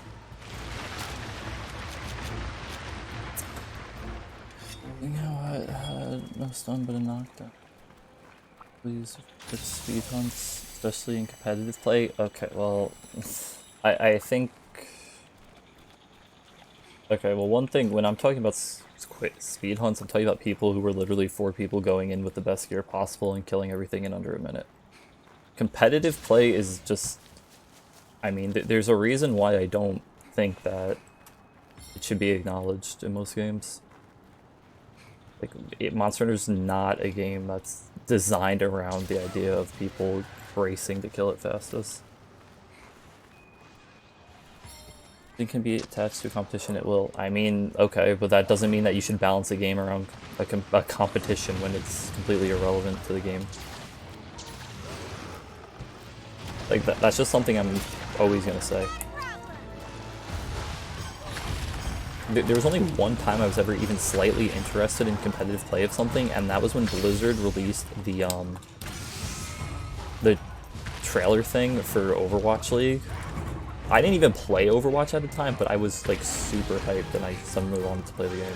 You know what? No stun but a knockdown. Please with speed hunts, especially in competitive play. Okay, well, I think. Okay, well, one thing when I'm talking about speed hunts, I'm talking about people who were literally 4 people going in with the best gear possible and killing everything in under a minute. Competitive play is just. I mean, there's a reason why I don't think that it should be acknowledged in most games. Like, Monster Hunter's not a game that's designed around the idea of people racing to kill it fastest. It can be attached to a competition, it will. I mean, okay, but that doesn't mean that you should balance a game around a competition when it's completely irrelevant to the game. Like, that's just something I'm always gonna say. There was only one time I was ever even slightly interested in competitive play of something, and that was when Blizzard released the trailer thing for Overwatch League. I didn't even play Overwatch at the time, but I was like super hyped and I suddenly wanted to play the game.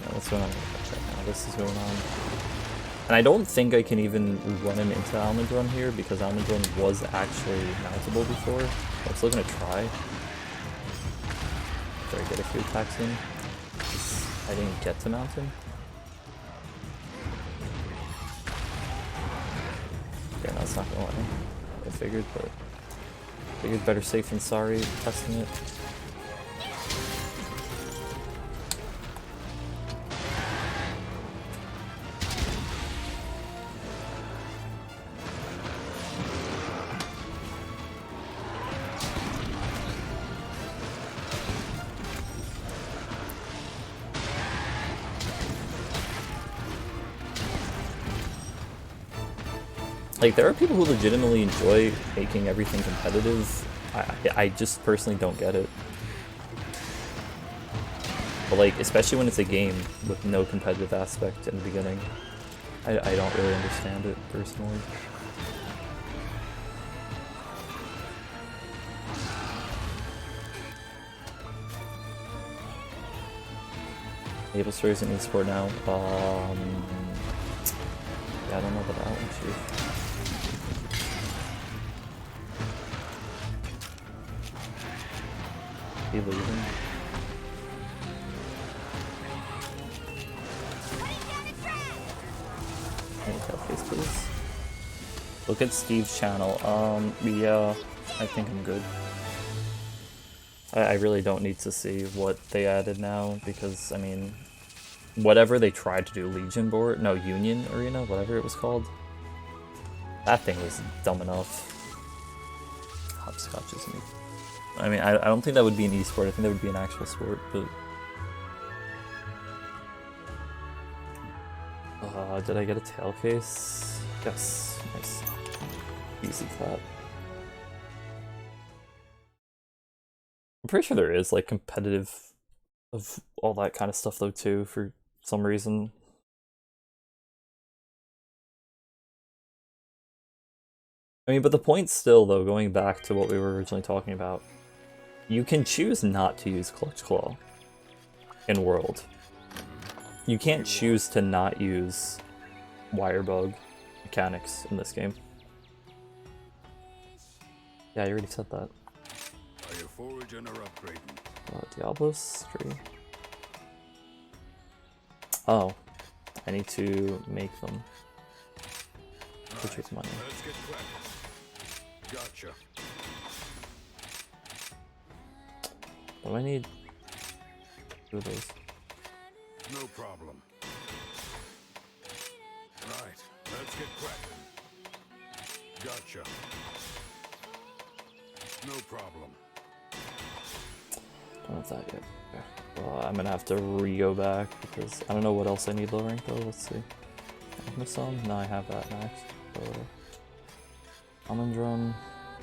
Yeah, what's going on right now? This is going on. And I don't think I can even run him into Almondrun here because Almondrun was actually mountable before. I'm still gonna try. Try to get a few attacks in. I didn't get to mount him. Yeah, that's not gonna let me. I figured, but better safe than sorry testing it. Like, there are people who legitimately enjoy making everything competitive. I just personally don't get it. But like, especially when it's a game with no competitive aspect in the beginning, I don't really understand it personally. Maple Story's an esport now. Yeah, I don't know about that one, Chief. He leaving? Any cupcakes, please? Look at Steve's channel. Yeah, I think I'm good. I really don't need to see what they added now because, I mean, whatever they tried to do, Legion board, no, Union Arena, whatever it was called, that thing was dumb enough. Hopscotch is me. I mean, I don't think that would be an esport. I think that would be an actual sport, but... did I get a tail case? Yes. Nice. Easy clap. I'm pretty sure there is, like, competitive of all that kind of stuff, though, too, for some reason. I mean, but the point still, though, going back to what we were originally talking about, you can choose not to use Clutch Claw in World. You can't choose to not use Wire Bug mechanics in this game. Yeah, I already said that. Are you foraging or upgrading? Diablos tree. Oh, I need to make them. Which is money. Let's get cracking. Gotcha. What do I need? Two of those. No problem. Right, let's get cracking. Gotcha. No problem. Don't have that yet. Okay. Well, I'm gonna have to re-go back because I don't know what else I need low rank though. Let's see. Some? No, I have that max. Almond drum.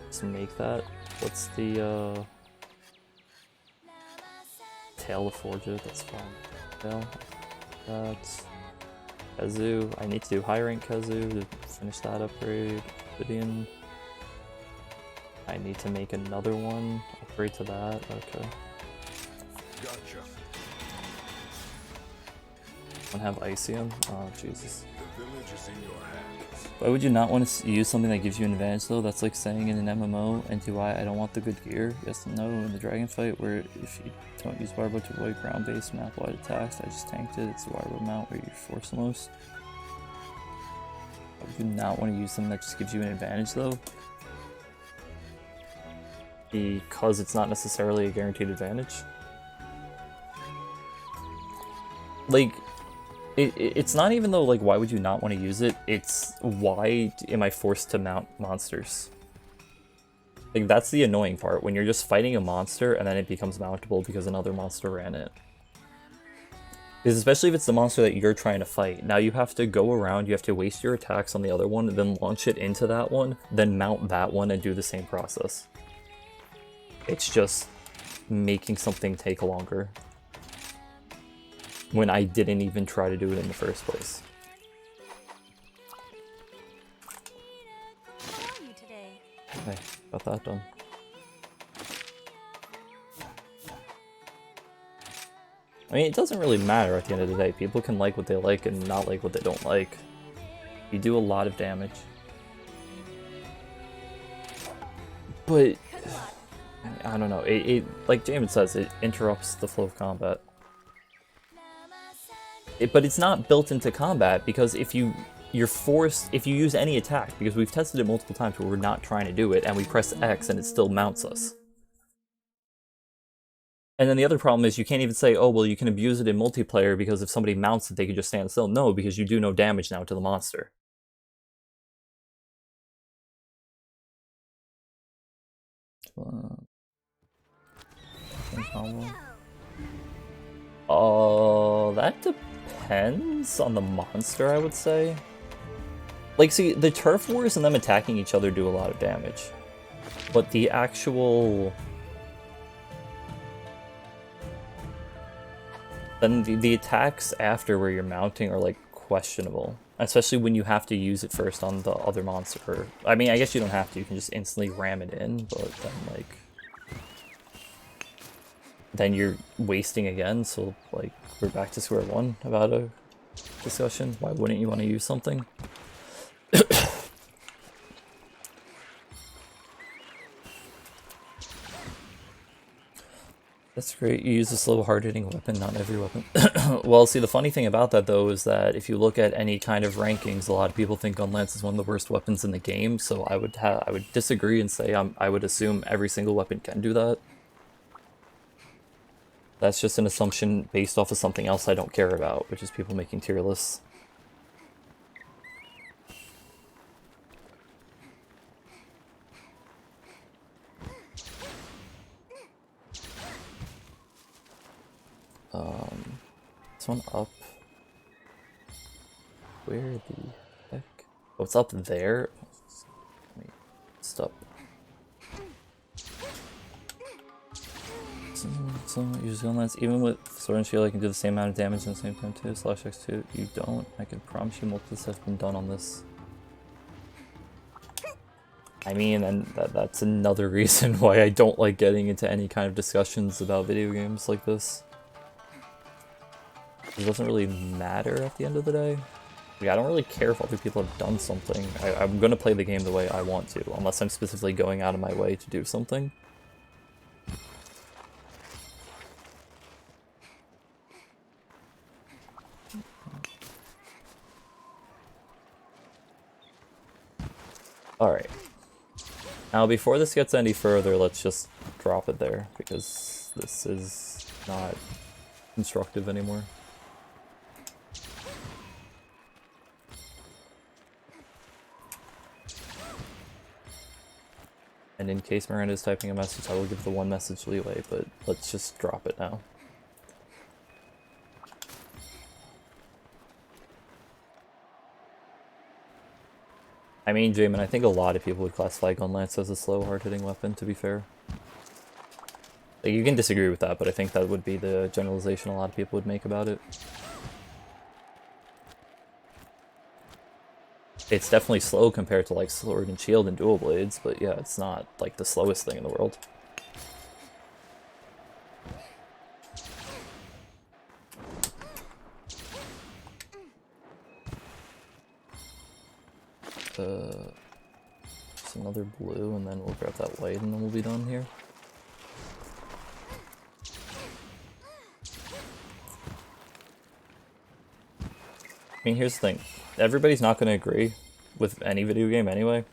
Let's make that. What's the tail to forge it? That's fine. Tail. That's Kazoo. I need to do high rank Kazoo to finish that upgrade. Obsidian. I need to make another one. Upgrade to that. Okay. Gotcha. Don't have Icium. Oh Jesus. The village is in your hands. Why would you not want to use something that gives you an advantage though? That's like saying in an MMO, and do I don't want the good gear? Yes and no. In the dragon fight, where if you don't use Barbo to avoid ground-based map-wide attacks, I just tanked it. It's the Barbo mount where you force the most. Why would you not want to use something that just gives you an advantage though? Because it's not necessarily a guaranteed advantage. Like, it's not even though, like, why would you not want to use it? It's why am I forced to mount monsters? Like, that's the annoying part, when you're just fighting a monster and then it becomes mountable because another monster ran it. Because especially if it's the monster that you're trying to fight, now you have to go around, you have to waste your attacks on the other one, and then launch it into that one, then mount that one and do the same process. It's just making something take longer. When I didn't even try to do it in the first place. How are you today? Okay, got that done. I mean, it doesn't really matter at the end of the day. People can like what they like and not like what they don't like. You do a lot of damage. But, I don't know, it like Jamin says, it interrupts the flow of combat. But it's not built into combat because if you're forced, if you use any attack, because we've tested it multiple times where we're not trying to do it and we press X and it still mounts us. And then the other problem is you can't even say, oh, well, you can abuse it in multiplayer because if somebody mounts it, they can just stand still. No, because you do no damage now to the monster. That depends on the monster, I would say. Like, see, the turf wars and them attacking each other do a lot of damage. But the actual... Then the attacks after where you're mounting are, like, questionable. Especially when you have to use it first on the other monster. I mean, I guess you don't have to. You can just instantly ram it in, but then, like... Then you're wasting again, so, like, we're back to square one about a discussion. Why wouldn't you want to use something? That's great. You use a slow, hard-hitting weapon, not every weapon. Well, see, the funny thing about that, though, is that if you look at any kind of rankings, a lot of people think Gun Lance is one of the worst weapons in the game, so I would disagree and say I would assume every single weapon can do that. That's just an assumption based off of something else I don't care about, which is people making tier lists. This one up. Where the heck? Oh, it's up there? Wait, stop. So use gun lance. Even with sword and shield, I can do the same amount of damage in the same time too. /X2, you don't. I can promise you multiple have been done on this. I mean, and that's another reason why I don't like getting into any kind of discussions about video games like this. It doesn't really matter at the end of the day. Like, I don't really care if other people have done something. I'm gonna play the game the way I want to, unless I'm specifically going out of my way to do something. Alright. Now, before this gets any further, let's just drop it there because this is not constructive anymore. And in case Miranda is typing a message, I will give the one message leeway, but let's just drop it now. I mean, Jamin, I think a lot of people would classify Gun Lance as a slow, hard-hitting weapon, to be fair. Like, you can disagree with that, but I think that would be the generalization a lot of people would make about it. It's definitely slow compared to like Sword and Shield and Dual Blades, but yeah, it's not like the slowest thing in the world. Just another blue, and then we'll grab that white, and then we'll be done here. I mean, here's the thing. Everybody's not going to agree with any video game anyway.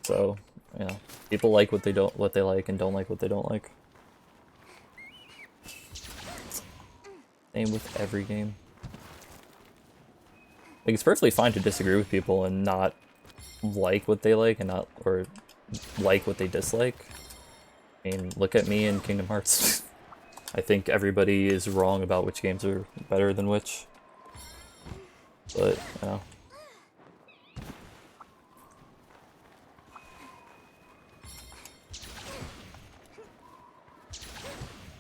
So, you know, people like what they like and don't like what they don't like. Same with every game. Like, it's perfectly fine to disagree with people and not like what they like and not, or like what they dislike. I mean, look at me in Kingdom Hearts. I think everybody is wrong about which games are better than which. But, you know.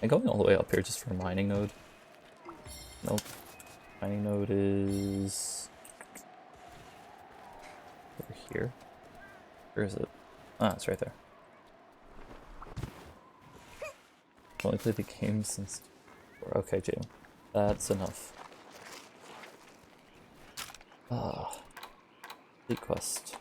I'm going all the way up here just for a mining node. Nope. Mining node is over here. Where is it? Ah, it's right there. I've only played the game since... Okay, Jim. That's enough. Ah. Fleet quest.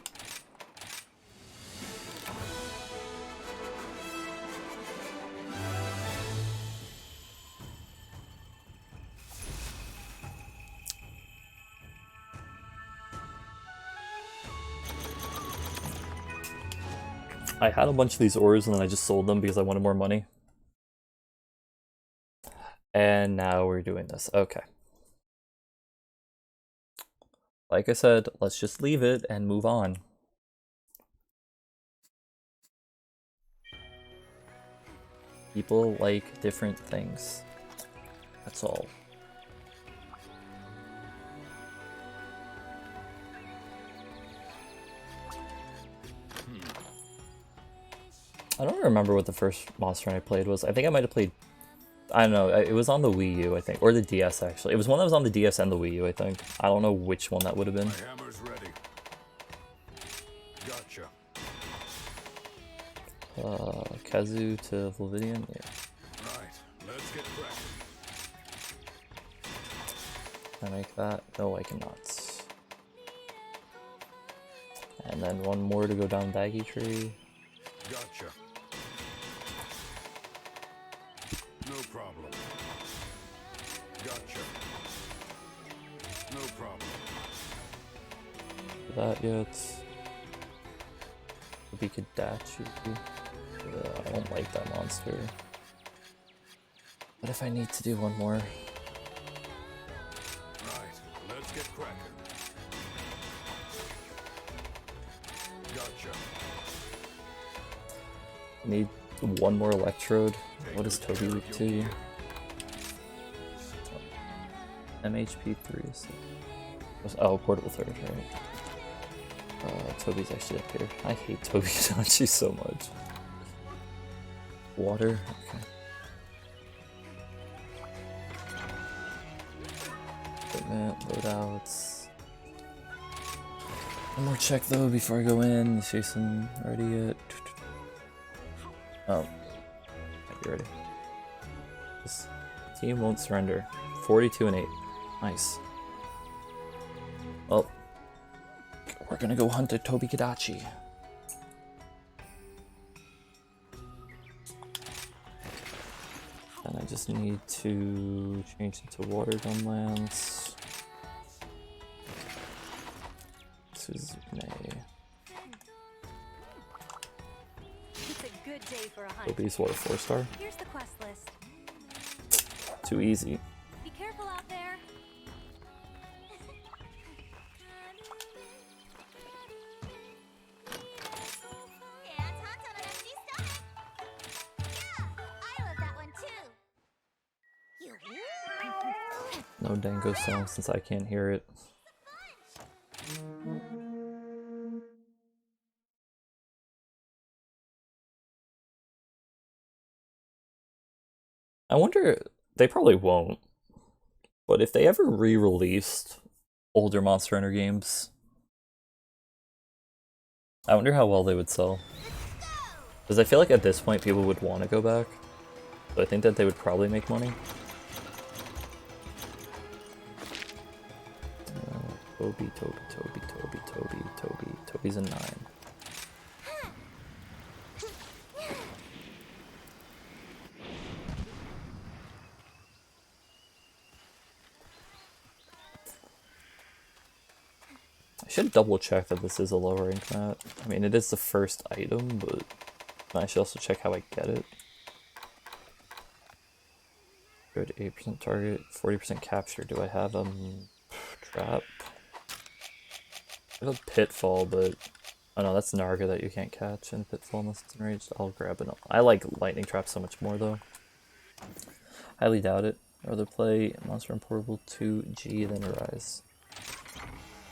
I had a bunch of these ores and then I just sold them because I wanted more money. And now we're doing this. Okay. Like I said, let's just leave it and move on. People like different things. That's all. I don't remember what the first monster I played was. I think I might have played... I don't know, it was on the Wii U, I think. Or the DS, actually. It was one that was on the DS and the Wii U, I think. I don't know which one that would have been. My hammer's ready. Gotcha. Kazu to Volvidian? Yeah. Right, let's get cracking. Can I make that? No, I cannot. And then one more to go down Baggy Tree. Gotcha. No problem. Gotcha. No problem. That yet. Bikadachi. I don't like that monster. What if I need to do one more? Right, let's get cracking. Gotcha. Need one more electrode. What is Toby weak to? MHP 3 is... Oh, portable third, right. Toby's actually up here. I hate Toby Kadachi so much. Water? Okay. Equipment, loadouts. One more check though before I go in. Is Jason ready yet? Oh. Might be ready. This team won't surrender. 42 and 8. Nice. Well, we're gonna go hunt a Toby Kadachi. And I just need to change it to water gun lance. This is May. It's a good day ready for a hunt. Toby's what, a 4-star? Here's the quest list. Too easy. Be careful out there. Hands hunt on an empty stomach. Yeah, I love that one too. You. No Dango song since I can't hear it. I wonder, they probably won't, but if they ever re-released older Monster Hunter games, I wonder how well they would sell. Because I feel like at this point people would want to go back, so I think that they would probably make money. Toby's a 9. I should double check that this is a low rank map. I mean, it is the first item, but I should also check how I get it. Good 8% target, 40% capture. Do I have a trap? I have a pitfall, but oh no, that's Narga that you can't catch in pitfall unless it's enraged. I'll grab it. I like lightning traps so much more though. Highly doubt it. I'd rather play Monster Hunter Portable 2G than Rise.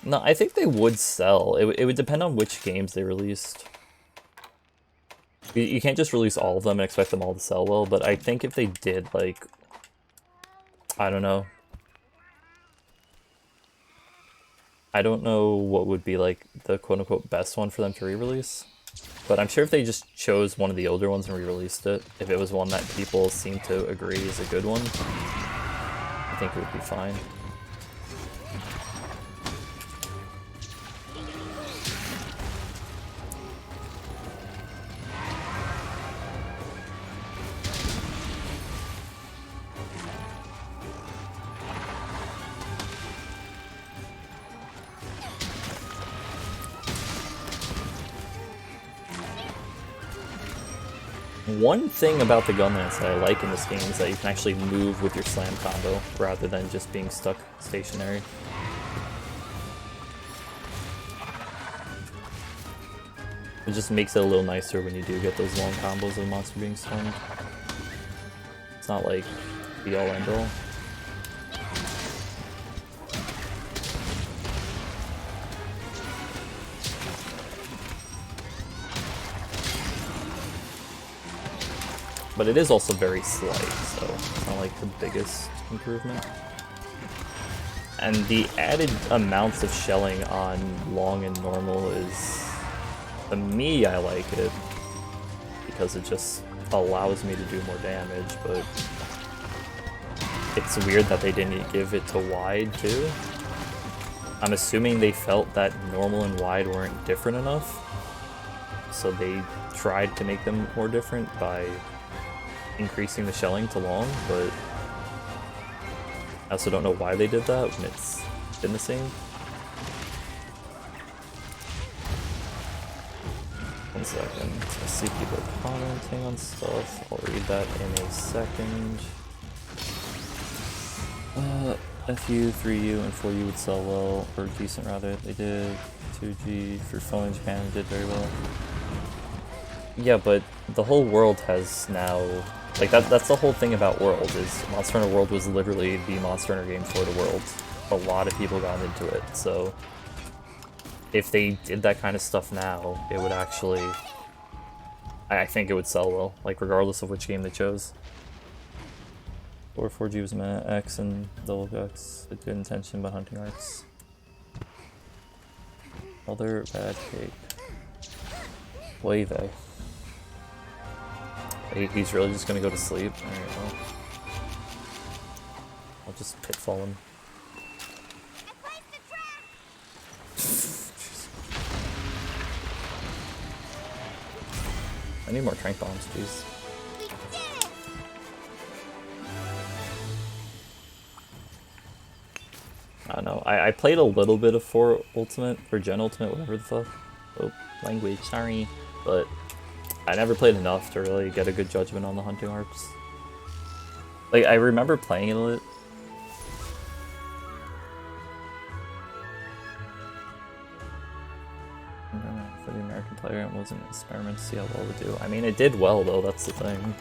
No, I think they would sell. It would depend on which games they released. You can't just release all of them and expect them all to sell well, but I think if they did, like, I don't know. I don't know what would be, like, the quote-unquote best one for them to re-release. But I'm sure if they just chose one of the older ones and re-released it, if it was one that people seem to agree is a good one, I think it would be fine. One thing about the gunlance that I like in this game is that you can actually move with your slam combo rather than just being stuck stationary. It just makes it a little nicer when you do get those long combos of a monster being stunned. It's not like the all end all. But it is also very slight, so it's not like the biggest improvement. And the added amounts of shelling on long and normal is, to me, I like it because it just allows me to do more damage, but it's weird that they didn't give it to wide too. I'm assuming they felt that normal and wide weren't different enough, so they tried to make them more different by increasing the shelling to long, but I also don't know why they did that when it's been the same. One second. I see people commenting on stuff. I'll read that in a second. FU, 3U, and 4U would sell well, or decent rather. They did. 2G for phone in Japan did very well. Yeah, but the whole world has now, like, that's the whole thing about World, is Monster Hunter World was literally the Monster Hunter game for the world. A lot of people got into it, so if they did that kind of stuff now, it would actually, I think it would sell well, like, regardless of which game they chose. 4G was meh, X and Double X, with good intention but hunting arts. Other bad cake. Wave. He's really just gonna go to sleep? Alright, well. I'll just pitfall him. I need more trank bombs, please. I don't know. I played a little bit of 4 Ultimate, or Gen Ultimate, whatever the fuck. Oh, language, sorry. But I never played enough to really get a good judgment on the hunting harps. Like, I remember playing it a little. For the American player, it was an experiment to see how well it would do. I mean, it did well, though, that's the thing.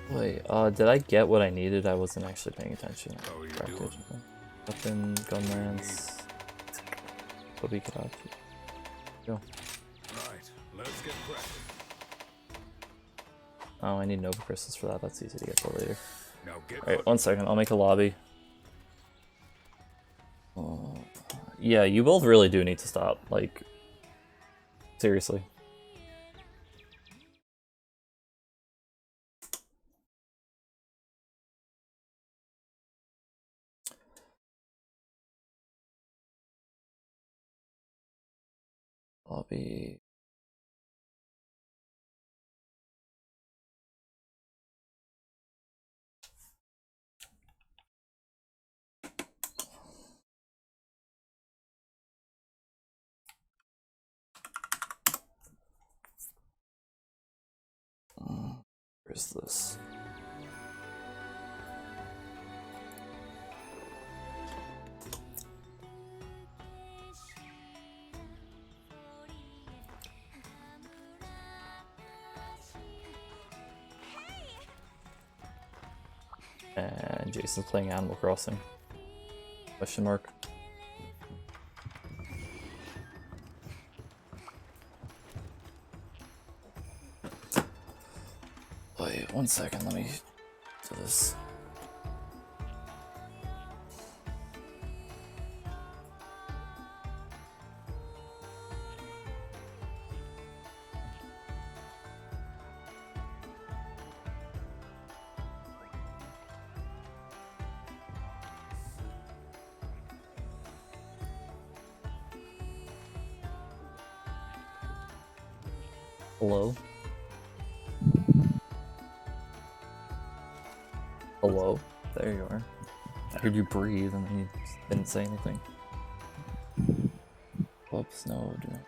Wait, did I get what I needed? I wasn't actually paying attention. How are you doing? Weapon, gun lance. What we could have. Go. Right, let's get cracking. Oh, I need Nova Crystals for that. That's easy to get till later. Now get Alright, 1 second. I'll make a lobby. Yeah, you both really do need to stop. Like, seriously. Lobby. Where's this? And Jason's playing Animal Crossing. Question mark. Wait, 1 second, let me do this. Hello? Hello? There you are. I heard you breathe and then you didn't say anything. Whoops, no, do not.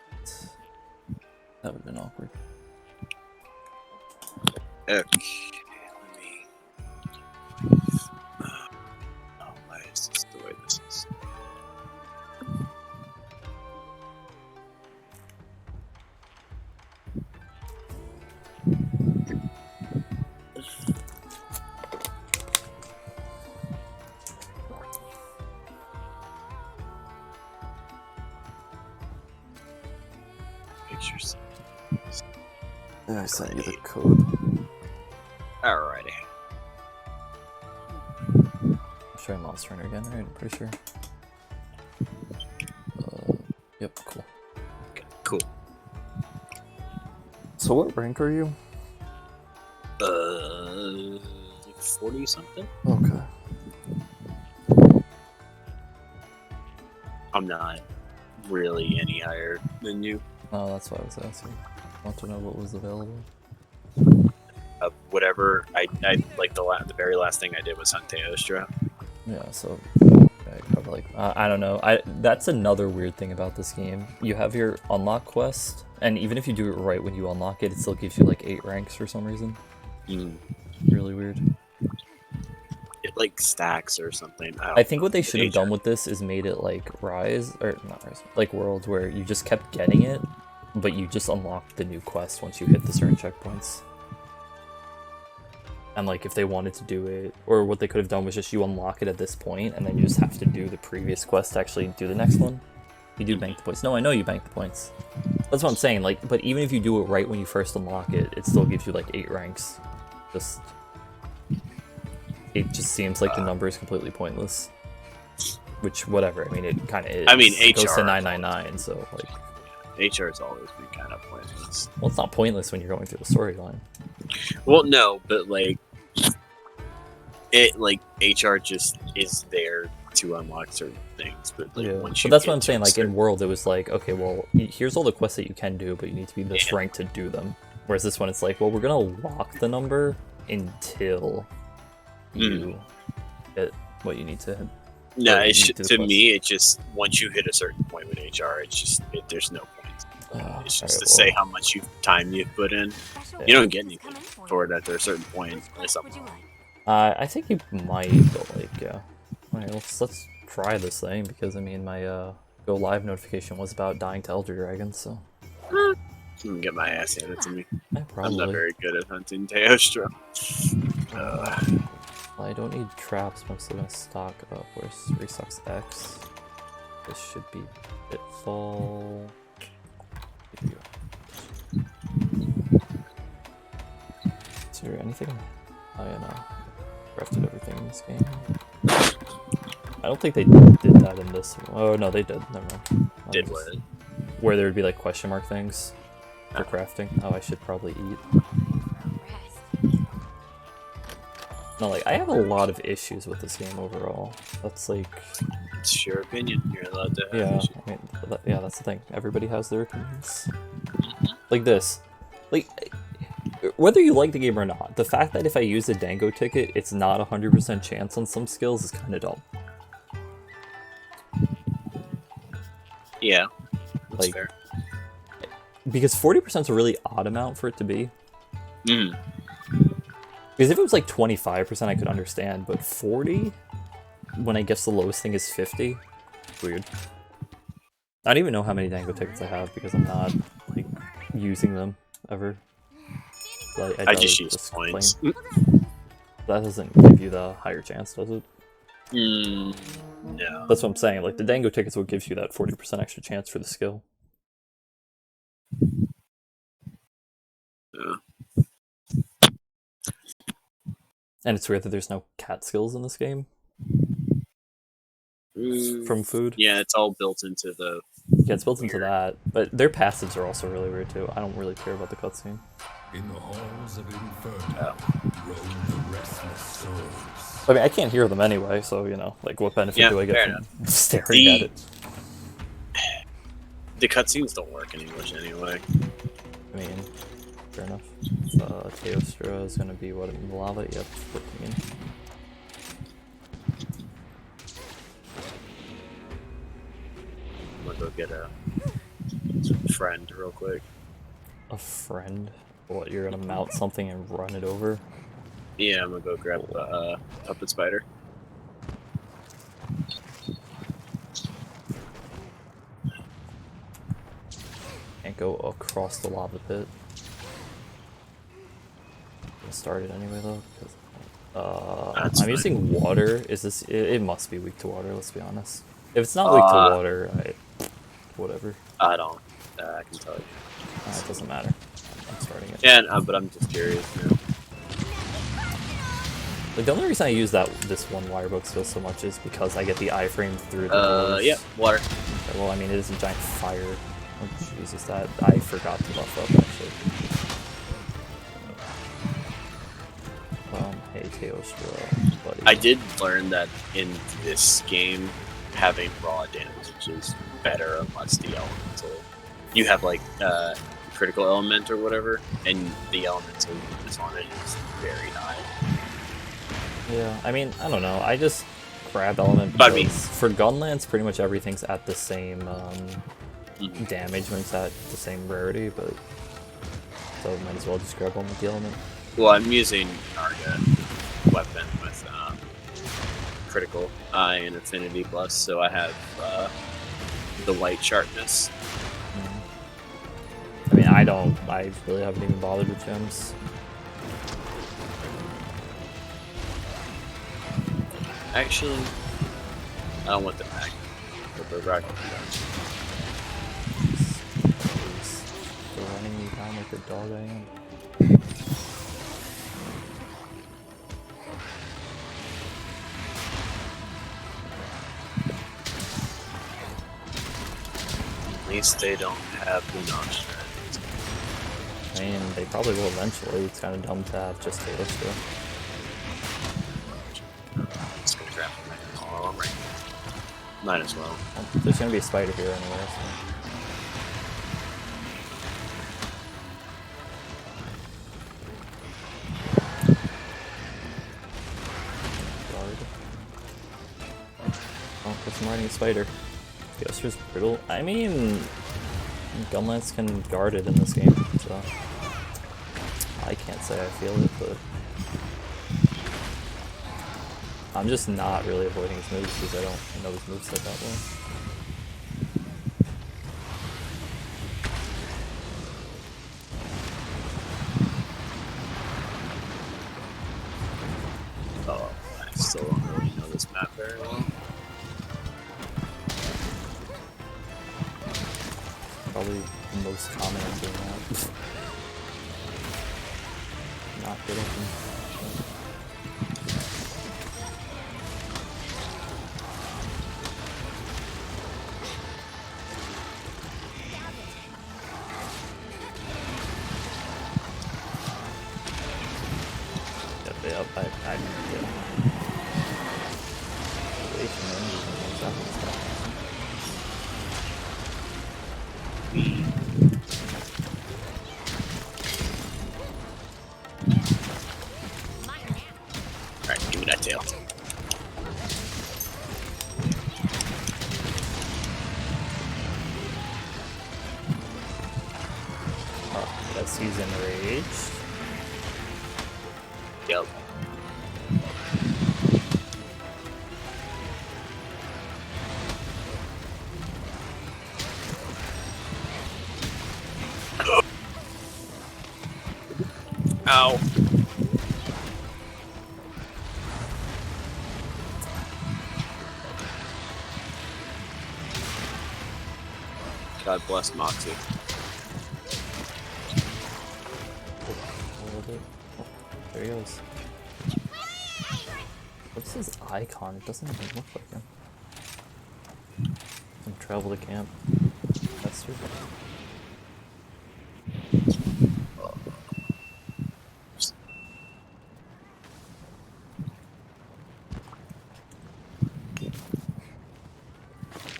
That would have been awkward. Okay, let me. Oh, why is this the way this is? Pictures. Yeah, I sent you the code. Alrighty. Let's try Monster Hunter again, right? I'm pretty sure. Yep, cool. Okay, cool. So what rank are you? 40 something? Okay. I'm not really any higher than you. Oh, that's why I was asking. I want to know what was available. Whatever. I like the very last thing I did was hunt Teostra. Yeah, so I probably I don't know. That's another weird thing about this game. You have your unlock quest, and even if you do it right when you unlock it, it still gives you like 8 ranks for some reason. Really weird. It like stacks or something. I think what they should have done with this is made it like Rise, or not Rise, like World, where you just kept getting it, but you just unlocked the new quest once you hit the certain checkpoints. And like if they wanted to do it, or what they could have done was just you unlock it at this point, and then you just have to do the previous quest to actually do the next one. You do bank the points. No, I know you bank the points. That's what I'm saying. Like, but even if you do it right when you first unlock it, it still gives you like 8 ranks. It just seems like the number is completely pointless. Which, whatever. I mean, it kind of is. I mean, it goes to HR 999, so like. HR has always been kind of pointless. Well, it's not pointless when you're going through the storyline. Well, no, but like, it like HR just is there to unlock certain things, but like Yeah, once but you that's get what I'm to saying. a Like in certain- World, it was like, okay, well, here's all the quests that you can do, but you need to be this Yeah. rank to do them. Whereas this one, it's like, well, we're gonna lock the number until you get what you need to hit. No, or it's you do the to quest. me, it just once you hit a certain point with HR, it's just there's no point. It's just Alright, to say well, how much time you've put in. Special You don't guest get is anything coming for for you. it after a certain point Which or quest would something. you like? I think you might, but like, yeah. Alright, let's try this thing because I mean, my go live notification was about dying to Elder Dragons, so You can get my ass handed to me. I I'm probably. not very good at hunting Teostra. Well, I don't need traps, but I'm still gonna stock up. Where's Resucks X? This should be Pitfall. Is there anything? Oh yeah, no. Crafted everything in this game. I don't think they did that in this one. Oh no, they did. Never mind. Did what? Where there would be like question mark things for crafting. Oh, I should probably eat. Rest. No, like I have a lot of issues with this game overall. That's like, It's your opinion. You're allowed to have yeah, issues. I mean, yeah, that's the thing. Everybody has their opinions. Like this, like whether you like the game or not, the fact that if I use a Dango ticket, it's not 100% chance on some skills is kind of dumb. Yeah, that's Like- fair. Because 40% is a really odd amount for it to be. Mm. Because if it was like 25%, I could understand, but 40, when I guess the lowest thing is 50, weird. I don't even know how many Dango tickets I have because I'm not like using them ever. Like, I doubt just it use complain. points. That doesn't give you the higher chance, does it? Mm, no. That's what I'm saying. Like the Dango tickets will give you that 40% extra chance for the skill. Yeah. And it's weird that there's no cat skills in this game Mm, from food. yeah, it's all built into the. Yeah, it's built into that, but their passives are also really weird too. I don't really care about the cutscene. In the halls of Inferno roam the restless souls. I mean, I can't hear them anyway, so you know, like, what benefit Yeah, do I get fair from staring at it? The cutscenes don't work in English anyway. I mean, fair enough. Teostra is gonna be what in lava? Yep, 14. I'm gonna go get a friend real quick. A friend? What? You're gonna mount something and run it over? Yeah, I'm gonna go grab the puppet spider. Can't go across the lava pit. Gonna start it anyway though, because That's I'm fine. using water. Is this? It must be weak to water. Let's be honest. If it's not weak to water, whatever. I don't. I can tell you. It doesn't matter. I'm starting it. Yeah, but I'm just curious. You know. Like, the only reason I use this one wirebook skill so much is because I get the iframe through the doors. Yeah, water. Okay, well, I mean, it is a giant fire. Oh, Jesus, that I forgot to buff up actually. Hey, Teostra, buddy. I did learn that in this game, having raw damage is better unless the elemental. You have like critical element or whatever, and the elemental bonus on it is very high. Yeah, I mean, I don't know. I just grab element But I mean- because for Gunlance, pretty much everything's at the same Mhm. damage when it's at the same rarity, but so might as well just grab one with the element. Well, I'm using Narga weapon with critical and affinity plus, so I have the white sharpness. I mean, I really haven't even bothered with gems. Actually, I don't want the mag, but the rocket gun. For running me down like the dog I am. At least they don't have the non-strategies. I mean, they probably will eventually. It's kind of dumb to have just Teostra. I'm just gonna grab them. Alright. Might as well. There's gonna be a spider here anyway, so. Guard. Oh, it's riding a spider. Ghoster's brutal. I mean, Gunlance can guard it in this game, so I can't say I feel it, but I'm just not really avoiding his moves because I don't know his moveset that well. Oh, I still don't really know this map very well. Probably the most common in doing that. Not getting him. Yep, I yeah. Away from him, even though he's after stuff. Alright, give me that tail. Oh, yes, he's enraged. Yep. Ow. God bless Moxie. A little bit. Oh, there he goes. What's his icon? It doesn't even look like him. From travel to camp. That's true.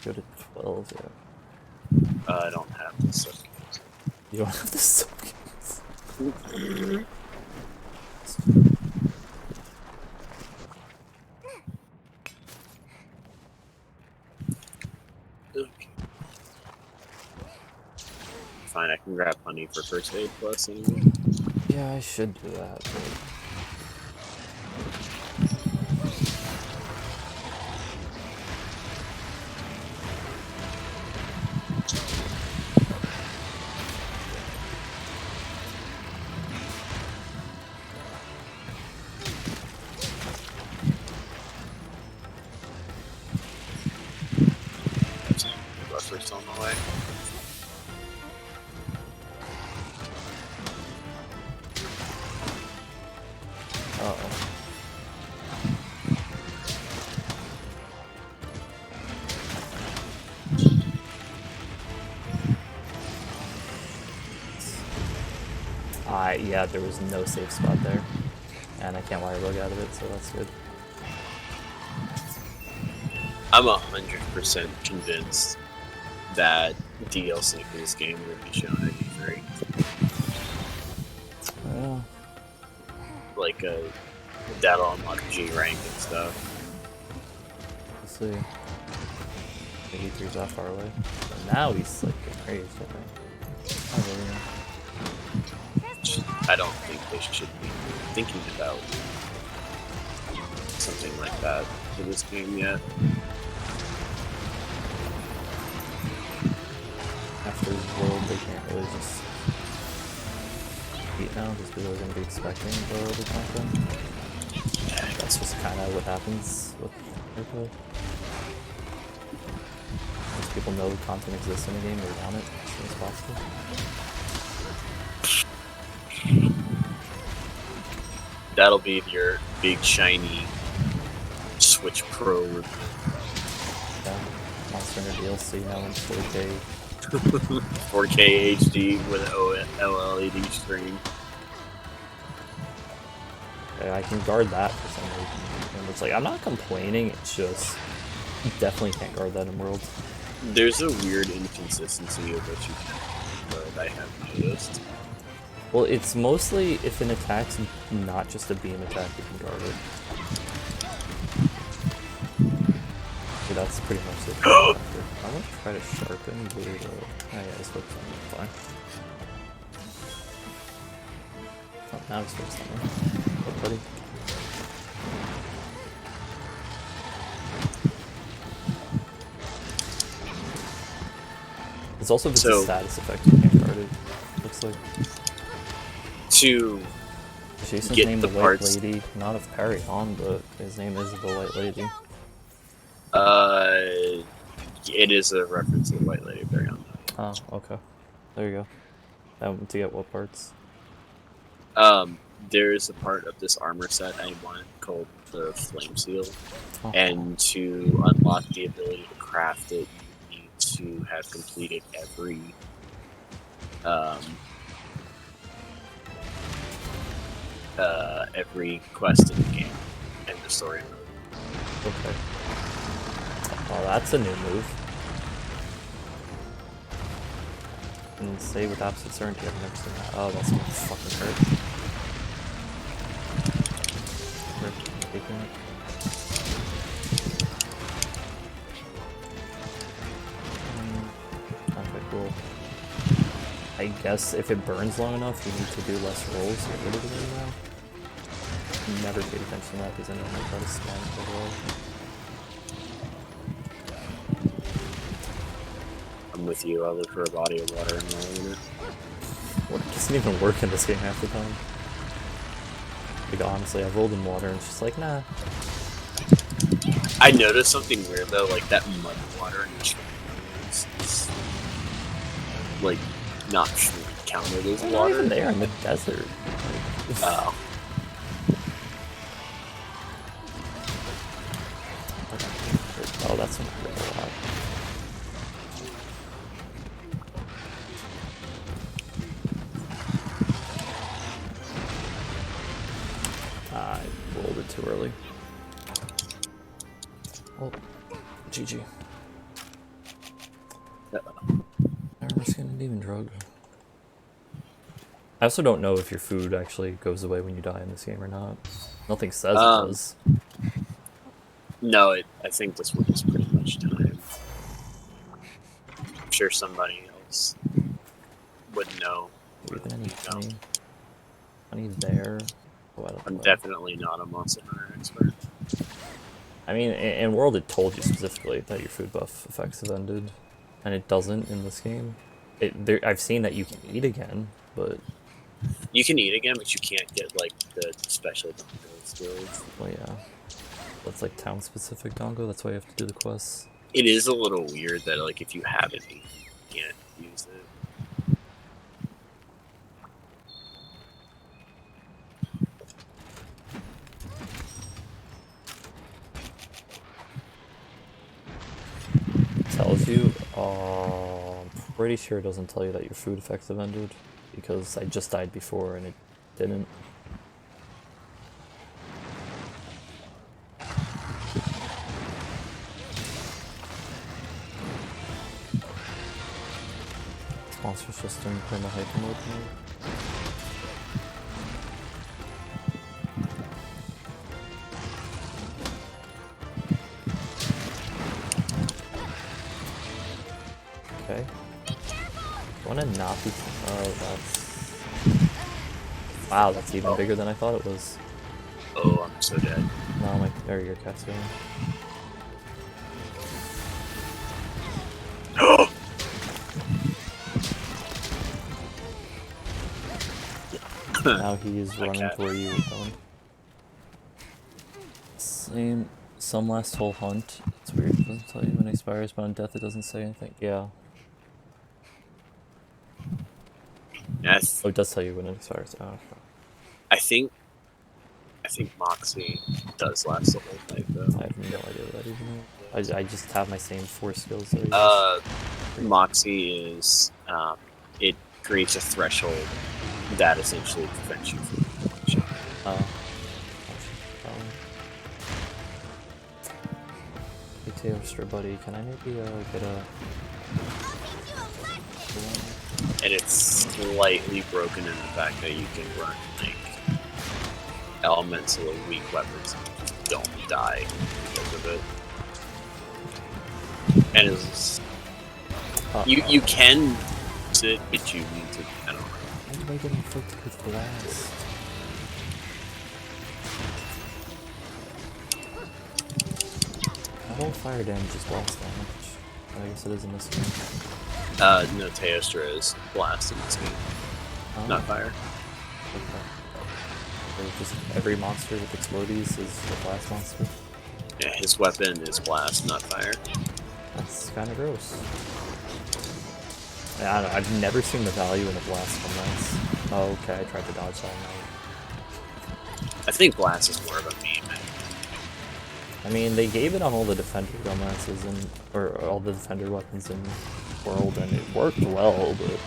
Go to 12, yeah. I don't have this. You don't have the sockets. Okay. Fine, I can grab honey for first aid plus anyway. Yeah, I should do that, but... Buffers on the way. Uh-oh. Yeah, there was no safe spot there. And I can't wire bug out of it, so that's good. I'm 100% convinced that DLC for this game will be shown at E3. Well, Like, that'll unlock G rank and stuff. we'll see. The E3's that far away. But now he's like crazy, right? I really know. I don't think they should be thinking about something like that for this game yet. After World, they can't really just beat now, just because they're going to be expecting the content. That's just kind of what happens with ReCryssea. Once people know content exists in a game, they want it as soon as possible. That'll be your big shiny Switch Pro. Yeah, Monster Hunter DLC now in 4K. 4K HD with an OLED screen. I can guard that for some reason. And it's like, I'm not complaining, it's just, You definitely can't guard that in World. There's a weird inconsistency of what you can guard, I have noticed. Well, it's mostly if an attack's not just a beam attack, you can guard it. So that's pretty much it. I'm gonna try to sharpen the. Oh yeah, this works on me. Fine. Oh, now it's fixed on me. Oh, buddy. It's also just a status effect you can't guard it. Looks like. To Jason's get named the the White parts. Lady, not of Parry On, but his name is the White Lady. It is a reference to the White Lady very on. Oh, okay. There you go. To get what parts? There's a part of this armor set I want called the Flame Seal, Oh. and to unlock the ability to craft it, you need to have completed every quest in the game and the story mode. Okay. Oh, that's a new move. And say with absolute certainty, I've never seen that. Oh, that's gonna fucking hurt. Taking it. Okay, cool. I guess if it burns long enough, you need to do less rolls to get rid of it now. Never paid attention to that because I know I try to scan it for the I'm with you. I look for a body of water and roll in it. Well, it doesn't even work in this game half the time. Like, honestly, I've rolled in water and it's just like, nah. I noticed something weird though, like that mud water in the stream is like not counted as They're not water. even there in the desert. Oh. Oh, that's one I read a lot. I rolled it too early. Oh, GG. Never seen a demon drug. I also don't know if your food actually goes away when you die in this game or not. Nothing says it does. No, I think this one is pretty much time. I'm sure somebody else would know. Even any No. honey? Honey there? Oh, I don't I'm know. definitely not a Monster Hunter expert. I mean, in World it told you specifically that your food buff effects have ended, and it doesn't in this game. I've seen that you can eat again, but You can eat again, but you can't get like the special dongo skills. well, yeah, that's like town specific dongo. That's why you have to do the quests. It is a little weird that like if you haven't eaten, you can't use it. It tells you. I'm pretty sure it doesn't tell you that your food effects have ended because I just died before and it didn't. Monsters just doing perma hyper mode now. Okay. Wanna not be. Oh, that's. Wow, that's even bigger than I thought it was. Oh, I'm so dead. No, my. There your cat's going. Now he is My running cat. to where you were going. Some last whole hunt. It's weird. It doesn't tell you when it expires, but on death it doesn't say anything. Yeah. Yes, Oh, it does tell you when it expires. Oh, okay. I think Moxie does last the whole night though. I have no idea what that even is. I just have my same 4 skills that I use. Moxie is it creates a threshold that essentially prevents you from launching. Oh. Teostra, buddy, can I maybe get a... And it's slightly broken in the fact that you can run like elementally weak weapons and don't die because of it. And it's you can use it, but you need to. I don't know. Why did I get inflicted with blast? I don't fire damage is blast damage. I guess it is in this game. No, Teostra is blast in this game, Oh, not fire. okay. So just every monster with explodies is a blast monster. Yeah, his weapon is blast, not fire. That's kind of gross. I don't know, I've never seen the value in a blast unless... Oh, okay, I tried to dodge that now. I think blast is more of a meme. I mean, they gave it on all the defender gunlances and or all the defender weapons in World, and it worked well, but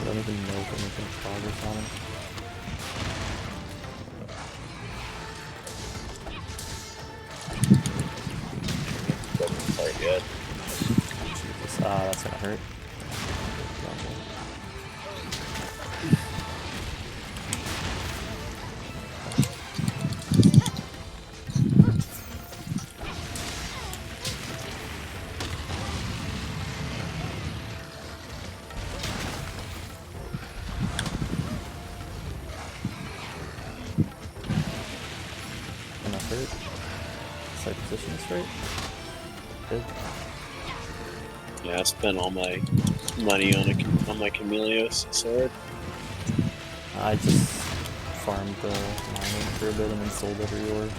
I don't even know if I'm making progress on it. Doesn't play good. Jesus, that's gonna hurt. Enough hurt. Side position straight. Good. Yeah, I spent all my money on my Chameleos sword. I just farmed the mining for a bit and then sold every ore.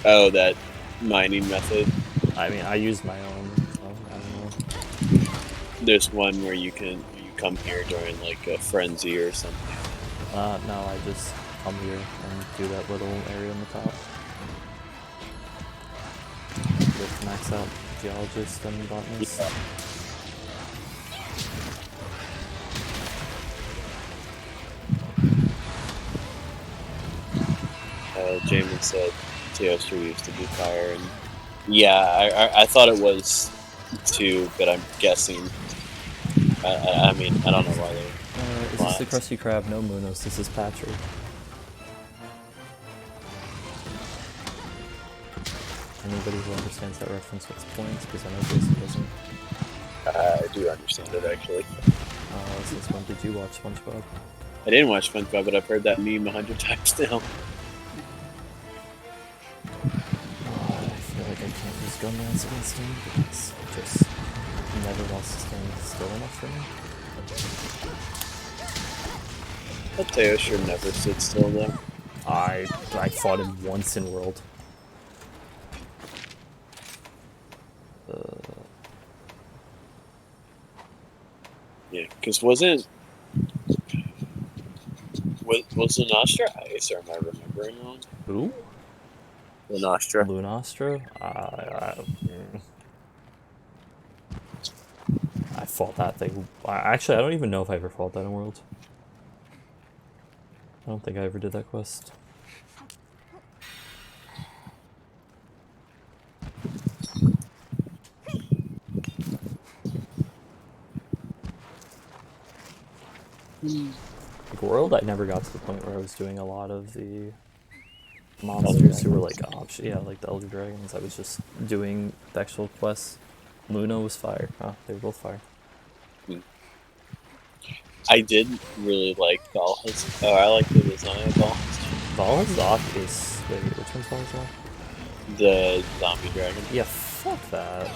Oh, that mining method. I mean, I used my own, so I don't know. There's one where you come here during like a frenzy or something. No, I just come here and do that little area on the top. With max out geologist and botanist. Yeah. Jamin said Teostra used to be fire, and yeah, I thought it was too, but I'm guessing. I mean, I don't know why they. Is this the Krusty Krab? No, Munos. This is Patrick. Anybody who understands that reference gets points, because I know Jason doesn't. I do understand it actually. Since when did you watch SpongeBob? I didn't watch SpongeBob, but I've heard that meme 100 times now. I feel like I can't use gunlance against him because I just never wants to stand still enough for me. But Teostra never sits still though. I fought him once in World. Yeah, because was Lunastra ice, or am I remembering wrong? Who? Lunastra. Lunastra? I fought that thing. Actually, I don't even know if I ever fought that in World. I don't think I ever did that quest. Like World, I never got to the point where I was doing a lot of the monsters who were like yeah, like the Elder Dragons. I was just doing the actual quests. Luna was fire. They were both fire. I did really like Valha's. Oh, I like the design of Valha's. Valha's off is... Wait, which one's Valha's off? The zombie dragon. Yeah, fuck that.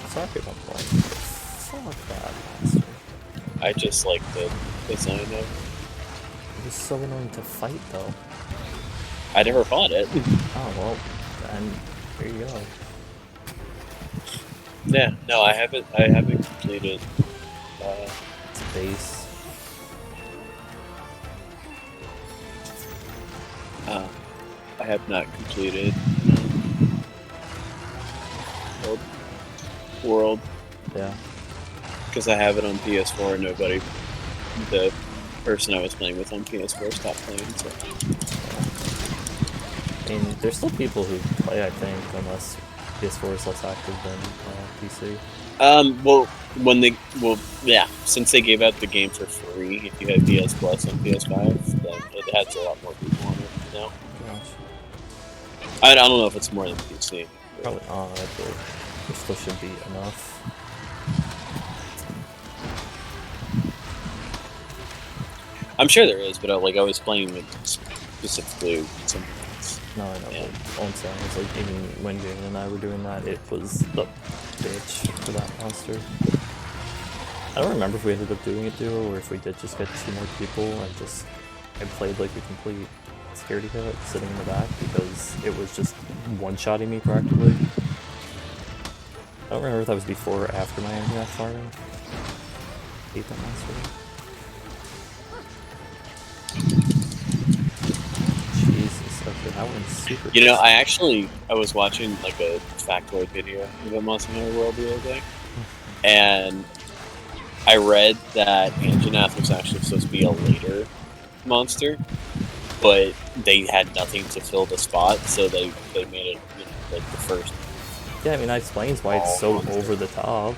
Sorry, one point. Fuck that monster. I just like the design of it. It was so annoying to fight, though. I never fought it. Oh, well, then there you go. Yeah, no, I haven't completed. It's base. I have not completed World, Yeah. because I have it on PS4 and the person I was playing with on PS4 stopped playing. So. I mean, there's still people who play, I think, unless PS4 is less active than PC. Yeah, since they gave out the game for free, if you have PS Plus and PS5, then it has a lot more people on it now. Gosh. I don't know if it's more than PC. Probably not, but there still should be enough. I'm sure there is, but I was playing with specifically something else. No, I know, Yeah. but all I'm saying is, like, even when Jane and I were doing that, it was the bitch for that monster. I don't remember if we ended up doing it duo, or if we did just get 2 more people, and I played like a complete scaredy cat sitting in the back, because it was just one-shotting me practically. I don't remember if that was before or after my MDF farming. Hate that monster. Jesus, okay, that one's super You know, crazy. I was watching like a factoid video about Monster Hunter World the other day, and I read that Anjanath was actually supposed to be a later monster, but they had nothing to fill the spot, so they made it, like the first. Yeah, I mean, that explains why it's so monster. over the top.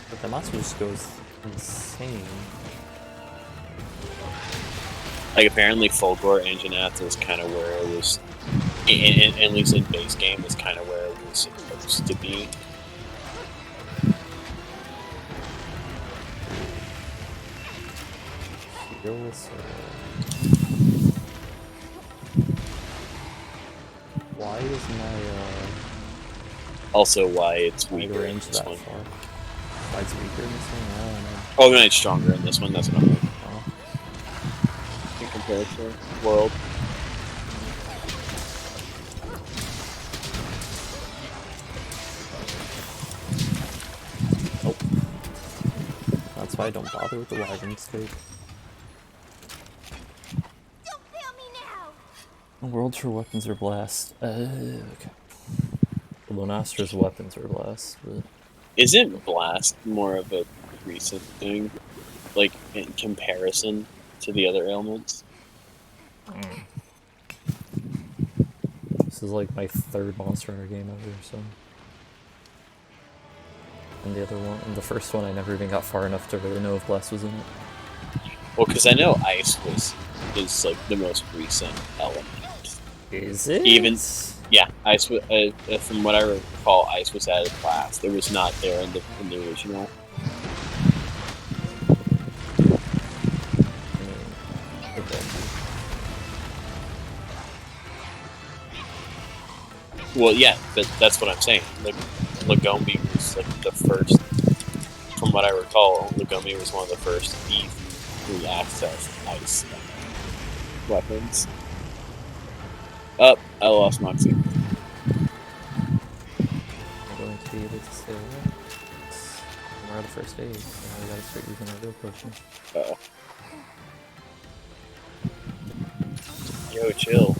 But the monster just goes insane. Like apparently Fulgor Anjanath is kind of where it was, at least in base game, is kind of where it was supposed to be. Why is my Also, why it's wide weaker in range this that one. far? Why it's weaker in this one? I don't know. Oh, no, it's stronger in this one. That's what I'm like. Oh. In comparison, World. That's why I don't bother with the wagon scape. Don't fail me now! The worlds for weapons are blast. Okay. The Lunastra's weapons are blast, but Isn't Blast more of a recent thing? Like, in comparison to the other ailments? this is like my 3rd Monster Hunter game ever, so. And the other one, and the first one, I never even got far enough to really know if blast was in it. Well, because I know Ice is like the most recent element. Is it? Yeah, Ice. From what I recall, Ice was added last. It was not there in the original. I mean, okay. Well, yeah, but that's what I'm saying. Like, Lagombi was like the first. From what I recall, Lagombi was one of the first easily accessed Ice weapons. Up, I lost Moxie. I'm going to be able to say that. We're out of first aid, so I gotta start using my real potion. Uh-oh. Yo, chill.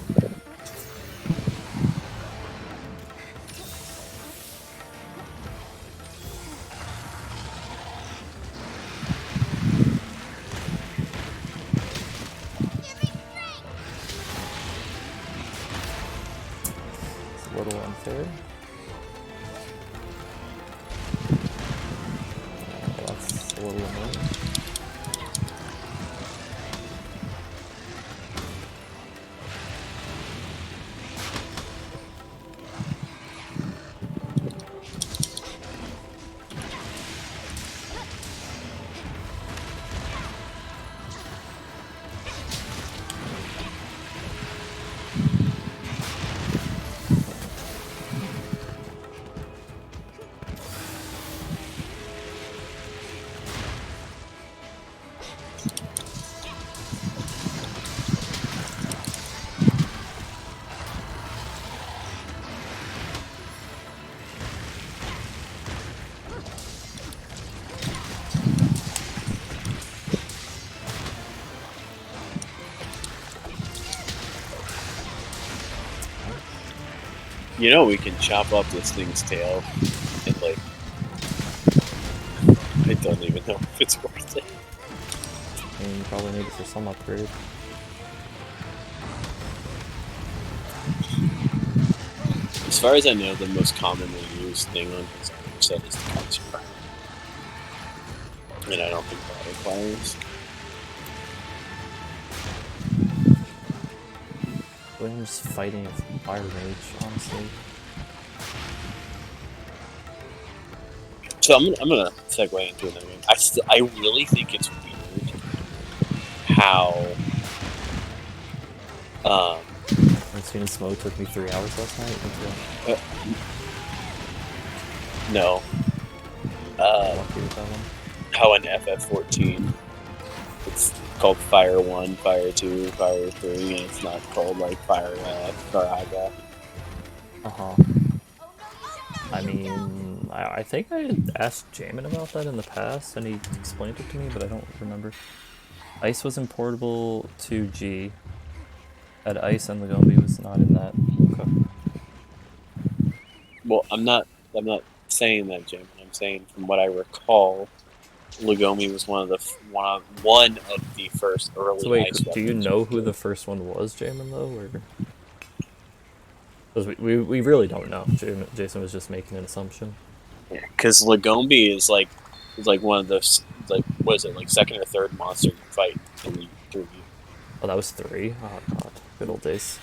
It's a little unfair. That's a little annoying. You know we can chop up this thing's tail and like I don't even know if it's worth it. I mean, you probably need it for some upgrade. As far as I know, the most commonly used thing on his set is the Couch Prime. And I don't think that requires. I'm just fighting a fire mage, honestly. So I'm gonna segue into another game. I really think it's weird how Unseen Smoke took me 3 hours last night. no Lucky with that one. how in FF14 it's called Fire 1, Fire 2, Fire 3, and it's not called like Fire Fire. Uh-huh. I mean, I think I had asked Jamin about that in the past, and he explained it to me, but I don't remember. Ice was importable to G. At Ice and Lagombi was not in that. Okay. Well, I'm not saying that, Jim. I'm saying from what I recall, Lagombi was one of the first early So wait, Ice do you weapons. know who the first one was, Jamin, though? Or... Because we really don't know. Jason was just making an assumption. Yeah, because Lagombi is like one of those, like, what is it, like second or third monster you fight in the 3. Oh, that was 3? Oh god, good old days.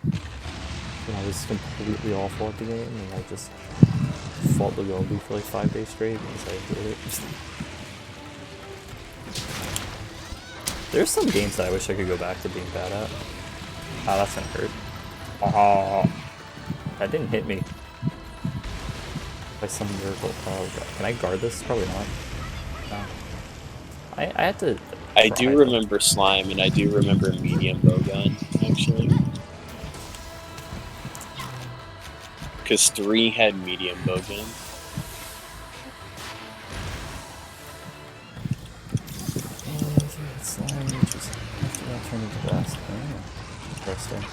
When I was completely awful at the game, and I just fought Lagombi for like 5 days straight because I enjoyed it. There's some games that I wish I could go back to being bad at. Ah, that's gonna hurt. Ah, that didn't hit me. By some miracle. Oh god. Can I guard this? Probably not. No. I had to... I do remember Slime, and I do remember Medium Bowgun, actually. Because 3 had Medium Bowgun. Slime, just turn into glass. Oh, interesting.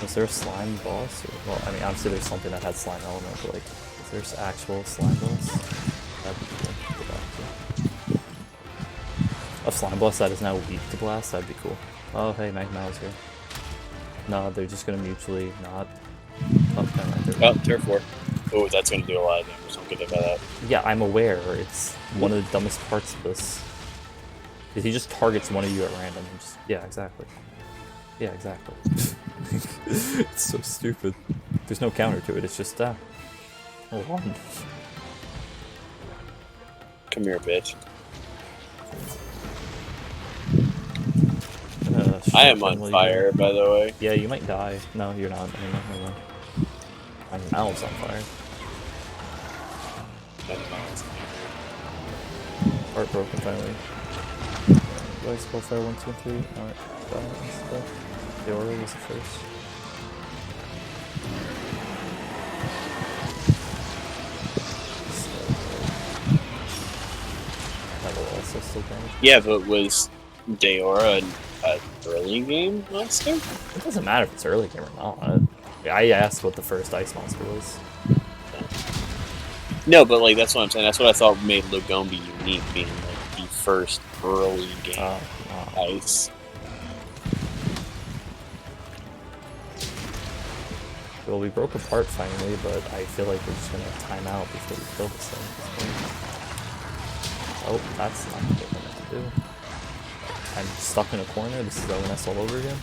Was there a slime boss? Or, well, I mean, obviously there's something that had slime element, but like, is there actual slime boss? That'd be cool to go back to. A slime boss that is now weak to blast, that'd be cool. Oh, hey, Magmao's here. No, they're just gonna mutually not. Oh, never mind, they're... Oh, Tier 4. Oh, that's going to do a lot of damage. Don't get about that. Yeah, I'm aware. It's one of the dumbest parts of this. Is he just targets one of you at random and just... Yeah, exactly. Yeah, exactly. It's so stupid. There's no counter to it, it's just, hold on. Come here, bitch. I am on fire, by the way. Yeah, you might die. No, you're not. Anymore. Never mind. My mouth's on fire. Heart broken finally. Do I spell fire 1, 2, and 3? Alright, the aura was the first. That will also still damage. Yeah, but was Deora an early game monster? It doesn't matter if it's early game or not. I asked what the first ice monster was. No, but like that's what I'm saying. That's what I thought made Lagombi unique, being like the first early game ice. Well, we broke apart finally, but I feel like we're just gonna time out before we kill this thing. Oh, that's not what I meant to do. I'm stuck in a corner. This is ONS all over again.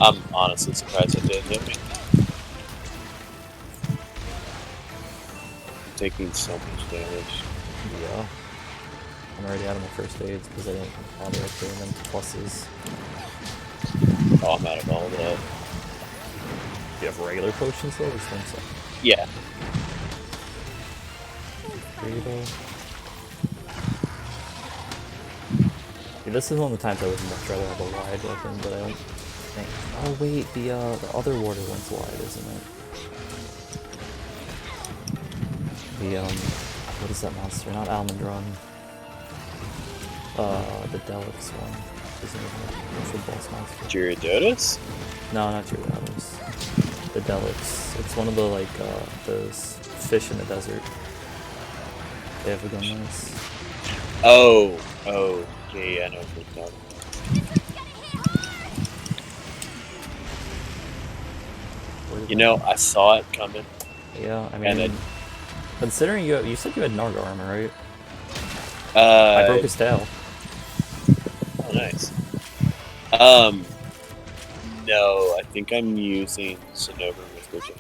I'm honestly surprised it didn't hit me. Taking so much damage. Yeah. I'm already out of my first aids because I didn't bother doing them pluses. Oh, I'm out of all of that. Do you have regular potions though? Or something? Yeah. You This is one of the times I would much rather have a wide weapon, but I don't think. Oh wait, the other water one's wide, isn't it? The what is that monster? Not Almond Run. The Deluxe one. Isn't it a boss monster? Gyarados? No, not Gyarados. The Deluxe. It's one of the like those fish in the desert. They have a gun lance. Oh, yeah, I know what you're talking about. You know, I saw it coming. Yeah, I And mean, considering you said you had Narga armor, right? I I broke his tail. Oh, nice. No, I think I'm using Cinnober with Witcher.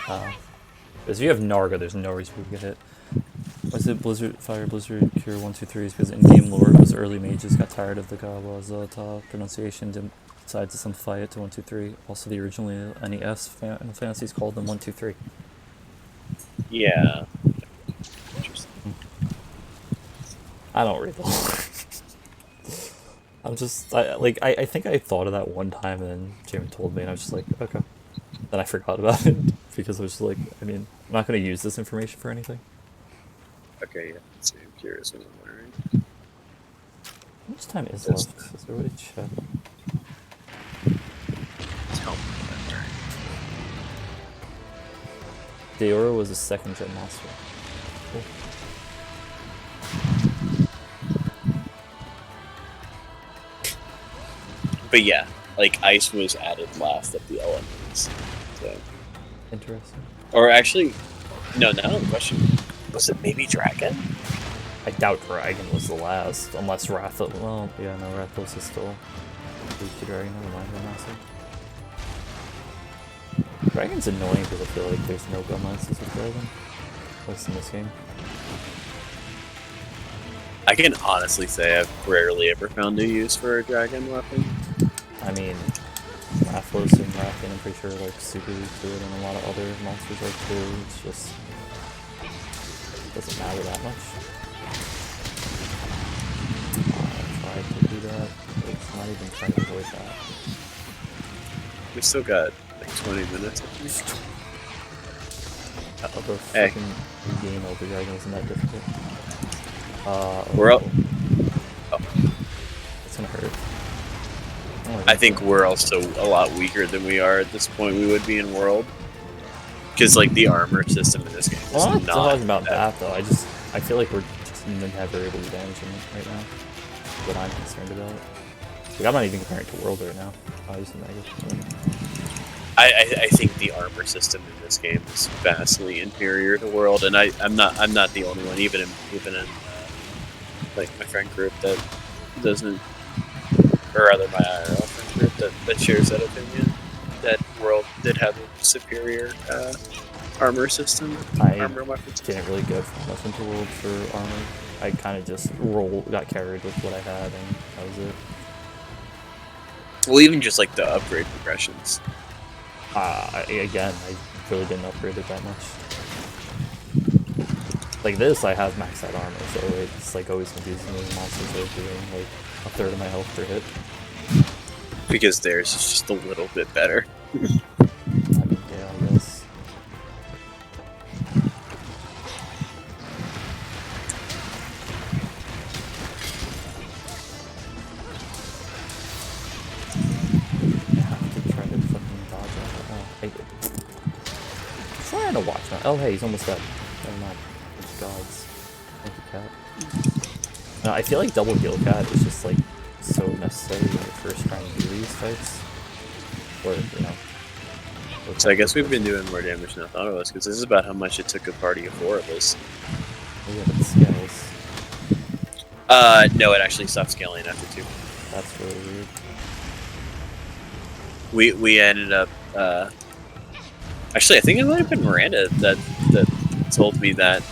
Because if you have Narga, there's no reason we could get hit. Was it Blizzard, Fire, Blizzard, Cure 1, 2, 3? Because in-game lore, it was early mages got tired of the Gawazata pronunciation, decided to simplify it to 1, 2, 3. Also, the original NES Final Fantasies called them 1, 2, 3. Yeah. Interesting. I don't read the lore. I'm just, I think I thought of that one time, and then Jamie told me, and I was just like, okay. Then I forgot about it, because I was just like, I mean, I'm not going to use this information for anything. Okay, yeah. Let's see, I'm curious what I'm wondering. How much time is That's- left? Is there a way to check? Tell me that, right? Deora was a second gen monster. Cool. But yeah, like ice was added last of the elements. So, Interesting. or actually, no. Now the question: was it maybe dragon? I doubt Dragon was the last, unless Rathos. Well, yeah, no, Rathos is still weak to Dragon. Never mind, Master. Dragon's annoying because I feel like there's no gun lances with Dragon. At least in this game. I can honestly say I've rarely ever found a use for a dragon weapon. I mean, Rathos and Rathian, I'm pretty sure, like, super weak to it, and a lot of other monsters are too. It's just doesn't matter that much. I tried to do that. It's not even trying to avoid that. We still got like 20 minutes. I think. The Hey. freaking game Elder Dragon wasn't that difficult. We're up. It's gonna hurt. Oh, I think we're also a lot weaker than we are at this point. We would be in World, because like the armor system in this game is well, I'm not not talking about that though. I feel like we're just never able to damage him right now. That's what I'm concerned about. Like, I'm not even comparing it to World right now. I use the Mega. I think the armor system in this game is vastly inferior to World, and I'm not the only one. Even in like my friend group that doesn't, or rather my IRL friend group that shares that opinion, that World did have a superior armor system, armor weapon system. Didn't really go much into World for armor. I kind of just got carried with what I had, and that was it. Well, even just like the upgrade progressions. Again, I really didn't upgrade it that much. Like this, I have maxed out armor, so it's like always confusing me. Monsters are doing like a third of my health per hit. Because theirs is just a little bit better. I mean, yeah, I guess. I have to try to fucking dodge it. I'm trying to watch that. Oh, hey, he's almost dead. Never mind. It's gods. Thank you, cat. No, I feel like double heal cat is just like so necessary when you're first trying to do these fights. Or, you know. So I guess we've been doing more damage than I thought it was, because this is about how much it took a party of 4 of us. Oh, yeah, but the scales. No, it actually stopped scaling after 2. That's really weird. We ended up, actually, I think it might have been Miranda that told me that.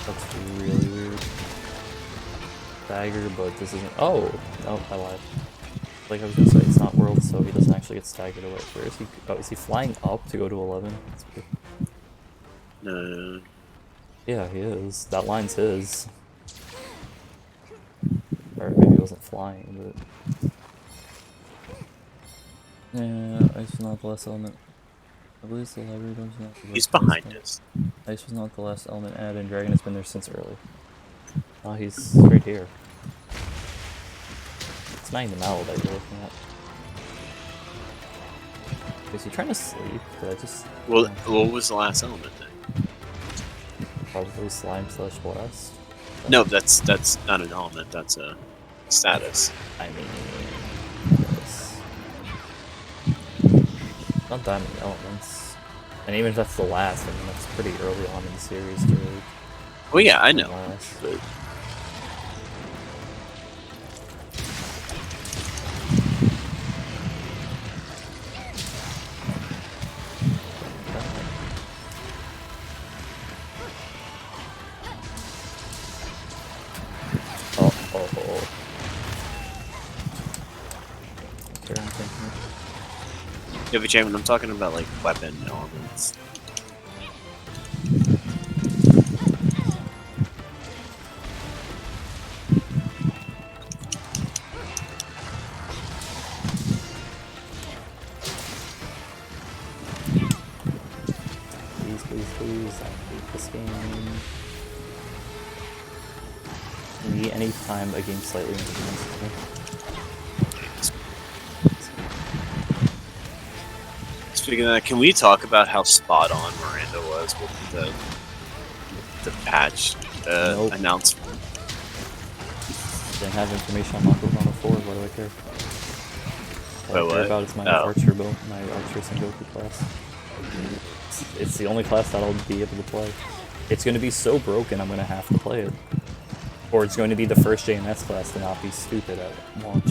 That's really weird. Dagger, but this isn't. Oh! No, I lied. Like I was gonna say, it's not World, so he doesn't actually get staggered away. Where is he? Oh, is he flying up to go to 11? That's weird. No. Yeah, he is. That line's his. wasn't flying, but... Yeah, ice was not the last element. I believe it's the library dungeon. He's behind us. Ice was not the last element added, and Dragon has been there since early. Oh, he's right here. It's not even owl that you're looking at. Is he trying to sleep? Did I just... Well, what was the last element then? Probably slime slash blast. No, that's not an element. That's a status. I mean... yes. Not that many elements. And even if that's the last, I mean, that's pretty early on in the series to really... Well, yeah, I know. last. But Oh. Okay, I'm thinking. yeah, but Jamin, I'm talking about like weapon elements. Please, I hate this game. Me anytime a game slightly inconveniences me. Speaking of that, can we talk about how spot on Miranda was with the patch Nope. announcement? Didn't have information on Makovrana 4, what do I care? All I Wait, care what? about is my Oh. archer build, my archer Sengoku class. It's the only class that I'll be able to play. It's going to be so broken I'm going to have to play it. Or it's going to be the first JMS class to not be stupid at launch.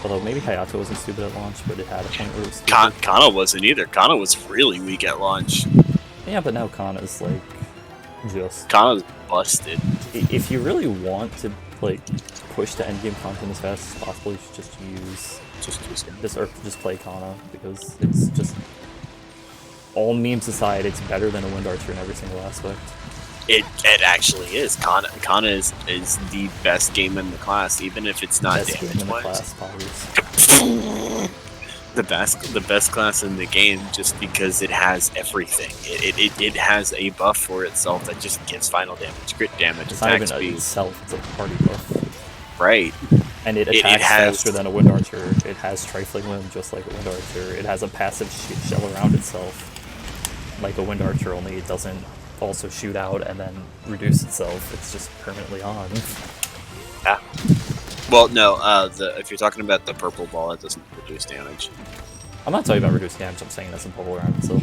Although maybe Hayato wasn't stupid at launch, but it had a point where it was stupid. Kana wasn't either. Kana was really weak at launch. Yeah, but now Kana's like just... Kana's busted. If you really want to like push the endgame content as fast as possible, you should just use... Just play Kana, because it's just... All memes aside, it's better than a Wind Archer in every single aspect. It actually is. Kana is the best game in the class, even if it's not Best game damage in the wise. class, Poggers. The best class in the game, just because it has everything. It has a buff for itself that just gives final damage, crit damage, It's not attack even speed. itself, it's a party buff. Right. And it It attacks has- faster than a Wind Archer. It has Trifling Limb just like a Wind Archer. It has a passive shell around itself like a Wind Archer, only it doesn't also shoot out and then reduce itself. It's just permanently on. Yeah. Well, no. If you're talking about the purple ball, it doesn't reduce damage. I'm not talking about reduced damage, I'm saying it doesn't bubble around itself.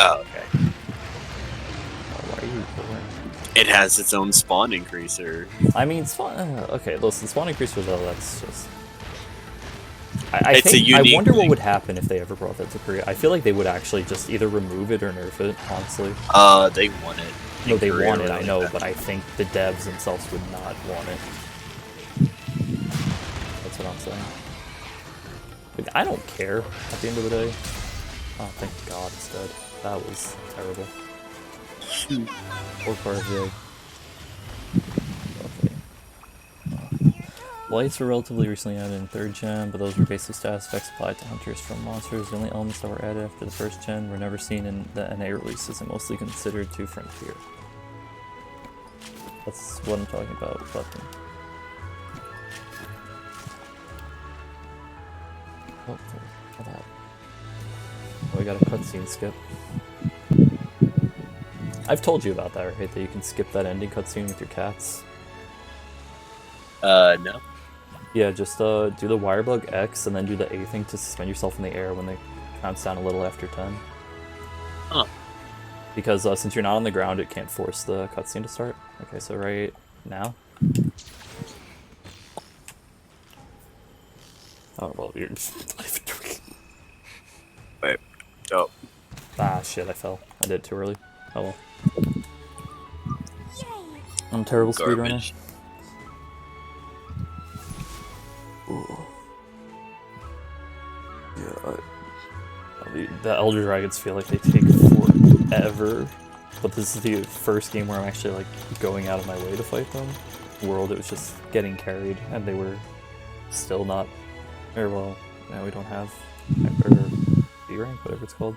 Oh, okay. Oh, why are you pulling? It has its own spawn increaser. I mean, okay, listen, spawn increaser though, that's just... I It's a think, I unique wonder what thing. would happen if they ever brought that to Korea. I feel like they would actually just either remove it or nerf it, honestly. They want it. No, they Korea want it, I really know, bad. but I think the devs themselves would not want it. That's what I'm saying. Like, I don't care at the end of the day. Oh, thank God it's dead. That was terrible. Poor Carvey. Okay. Lights were relatively recently added in 3rd gen, but those were basic status effects applied to hunters from monsters. The only elements that were added after the 1st gen were never seen in the NA releases and mostly considered to Frontier. That's what I'm talking about, weapon. Oh, hold on. Oh, we got a cutscene skip. I've told you about that, right? That you can skip that ending cutscene with your cats. No. Yeah, just do the wire bug X and then do the A thing to suspend yourself in the air when they counts down a little after 10. Huh. Because since you're not on the ground, it can't force the cutscene to start. Okay, so right now. Oh well, you're. Wait. Oh. Ah shit! I fell. I did it too early. Oh well. Yay! I'm a terrible speedrunner. Garbage. Yeah, the Elder Dragons feel like they take forever, but this is the first game where I'm actually like going out of my way to fight them. world, it was just getting carried, and they were still not, or well, now we don't have hyper B rank, whatever it's called.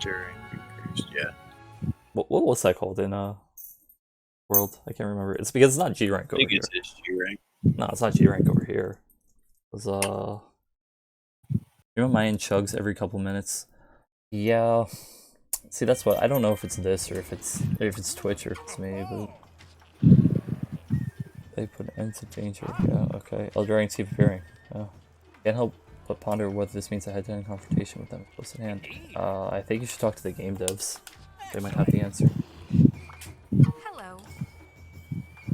During increased, yeah. What was that called in world? I can't remember. It's because it's not G rank I over think here. it's just G rank. No, it's not G rank over here. It was you know, mine chugs every couple minutes. Yeah. See, that's what I don't know if it's this or if it's Twitch or if it's me, but they put an end to danger. Yeah, okay. Eldrarians keep appearing. Yeah. Can't help but ponder whether this means a head-to-head confrontation with them close at hand. I think you should talk to the game devs. They might have the answer. Hello.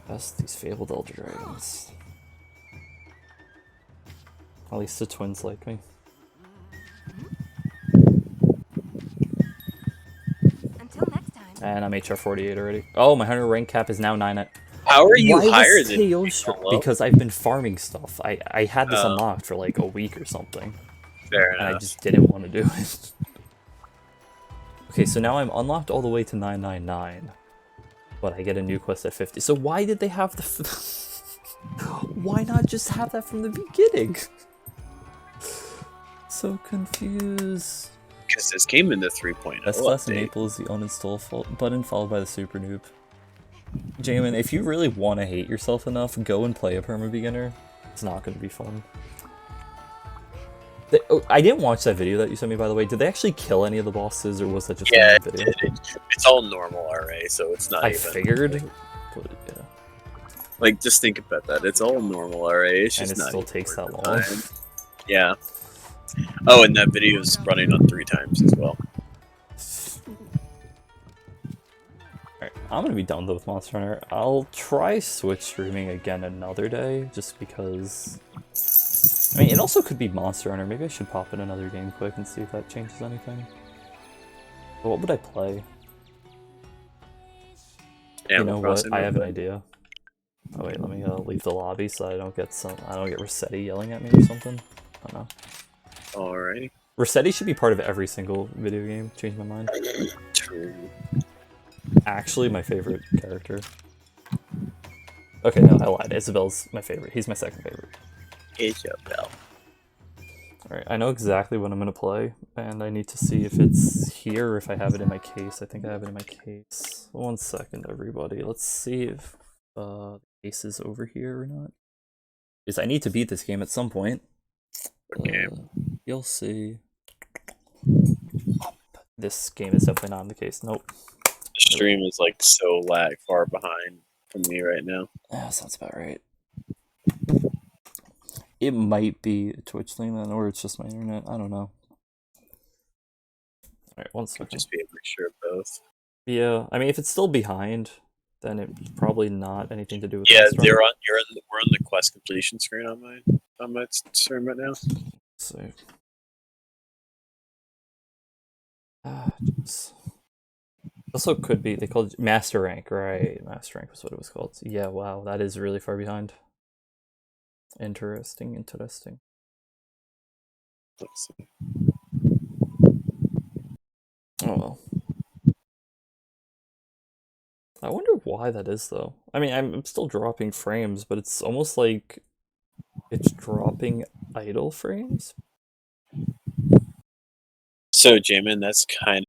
Best these fabled Elder Dragons. At least the twins like me. Until next time. And I'm HR 48 already. Oh, my 100 rank cap is now 9 at. How are you Why higher was than KO me, stri- Hello? Because I've been farming stuff. I had this Oh. unlocked for like a week or something. Fair And I enough. just didn't want to do it. Okay, so now I'm unlocked all the way to 999. But I get a new quest at 50. So why did they have the... Why not just have that from the beginning? So confused. Because this came in the 3.0 Best class update. enable is the uninstall button followed by the super noob. Jamin, if you really want to hate yourself enough, go and play a perma beginner. It's not going to be fun. I didn't watch that video that you sent me, by the way. Did they actually kill any of the bosses, or was that just Yeah, a it video? did. It's all normal RA, so it's not I even... figured. But, yeah. Like, just think about that. It's all normal RA. It's And just it not still even takes that worth long. the time. Yeah. Oh, and that video is running on 3 times as well. Alright, I'm gonna be done though with Monster Hunter. I'll try Switch streaming again another day, just because... I mean, it also could be Monster Hunter. Maybe I should pop in another game quick and see if that changes anything. But what would I play? You Animal know what? Crossing, I have an but- idea. Oh wait, let me leave the lobby so I don't get ReCryssea yelling at me or something. I don't know. Alrighty. ReCryssea should be part of every single video game. Change my mind. True. Actually, my favorite character. Okay, no, I lied. Isabel's my favorite. He's my second favorite. Isabel. Alright, I know exactly what I'm gonna play, and I need to see if it's here or if I have it in my case. I think I have it in my case. 1 second, everybody. Let's see if the case is over here or not. Because I need to beat this game at some point. Okay. You'll see. This game is definitely not in the case. Nope. The stream is like so far behind from me right now. Yeah, sounds about right. It might be a Twitch thing then, or it's just my internet. I don't know. Alright, 1 Could second. just be a mixture of both. Yeah, I mean, if it's still behind, then it's probably not anything to do with Yeah, Monster Hunter. we're on the quest completion screen on my stream right now. So, jeez. Also could be, they called it Master Rank, right? Master Rank was what it was called. Yeah, wow, that is really far behind. Interesting. Let's see. Oh well. I wonder why that is, though. I mean, I'm still dropping frames, but it's almost like it's dropping idle frames. So, Jamin, that's kind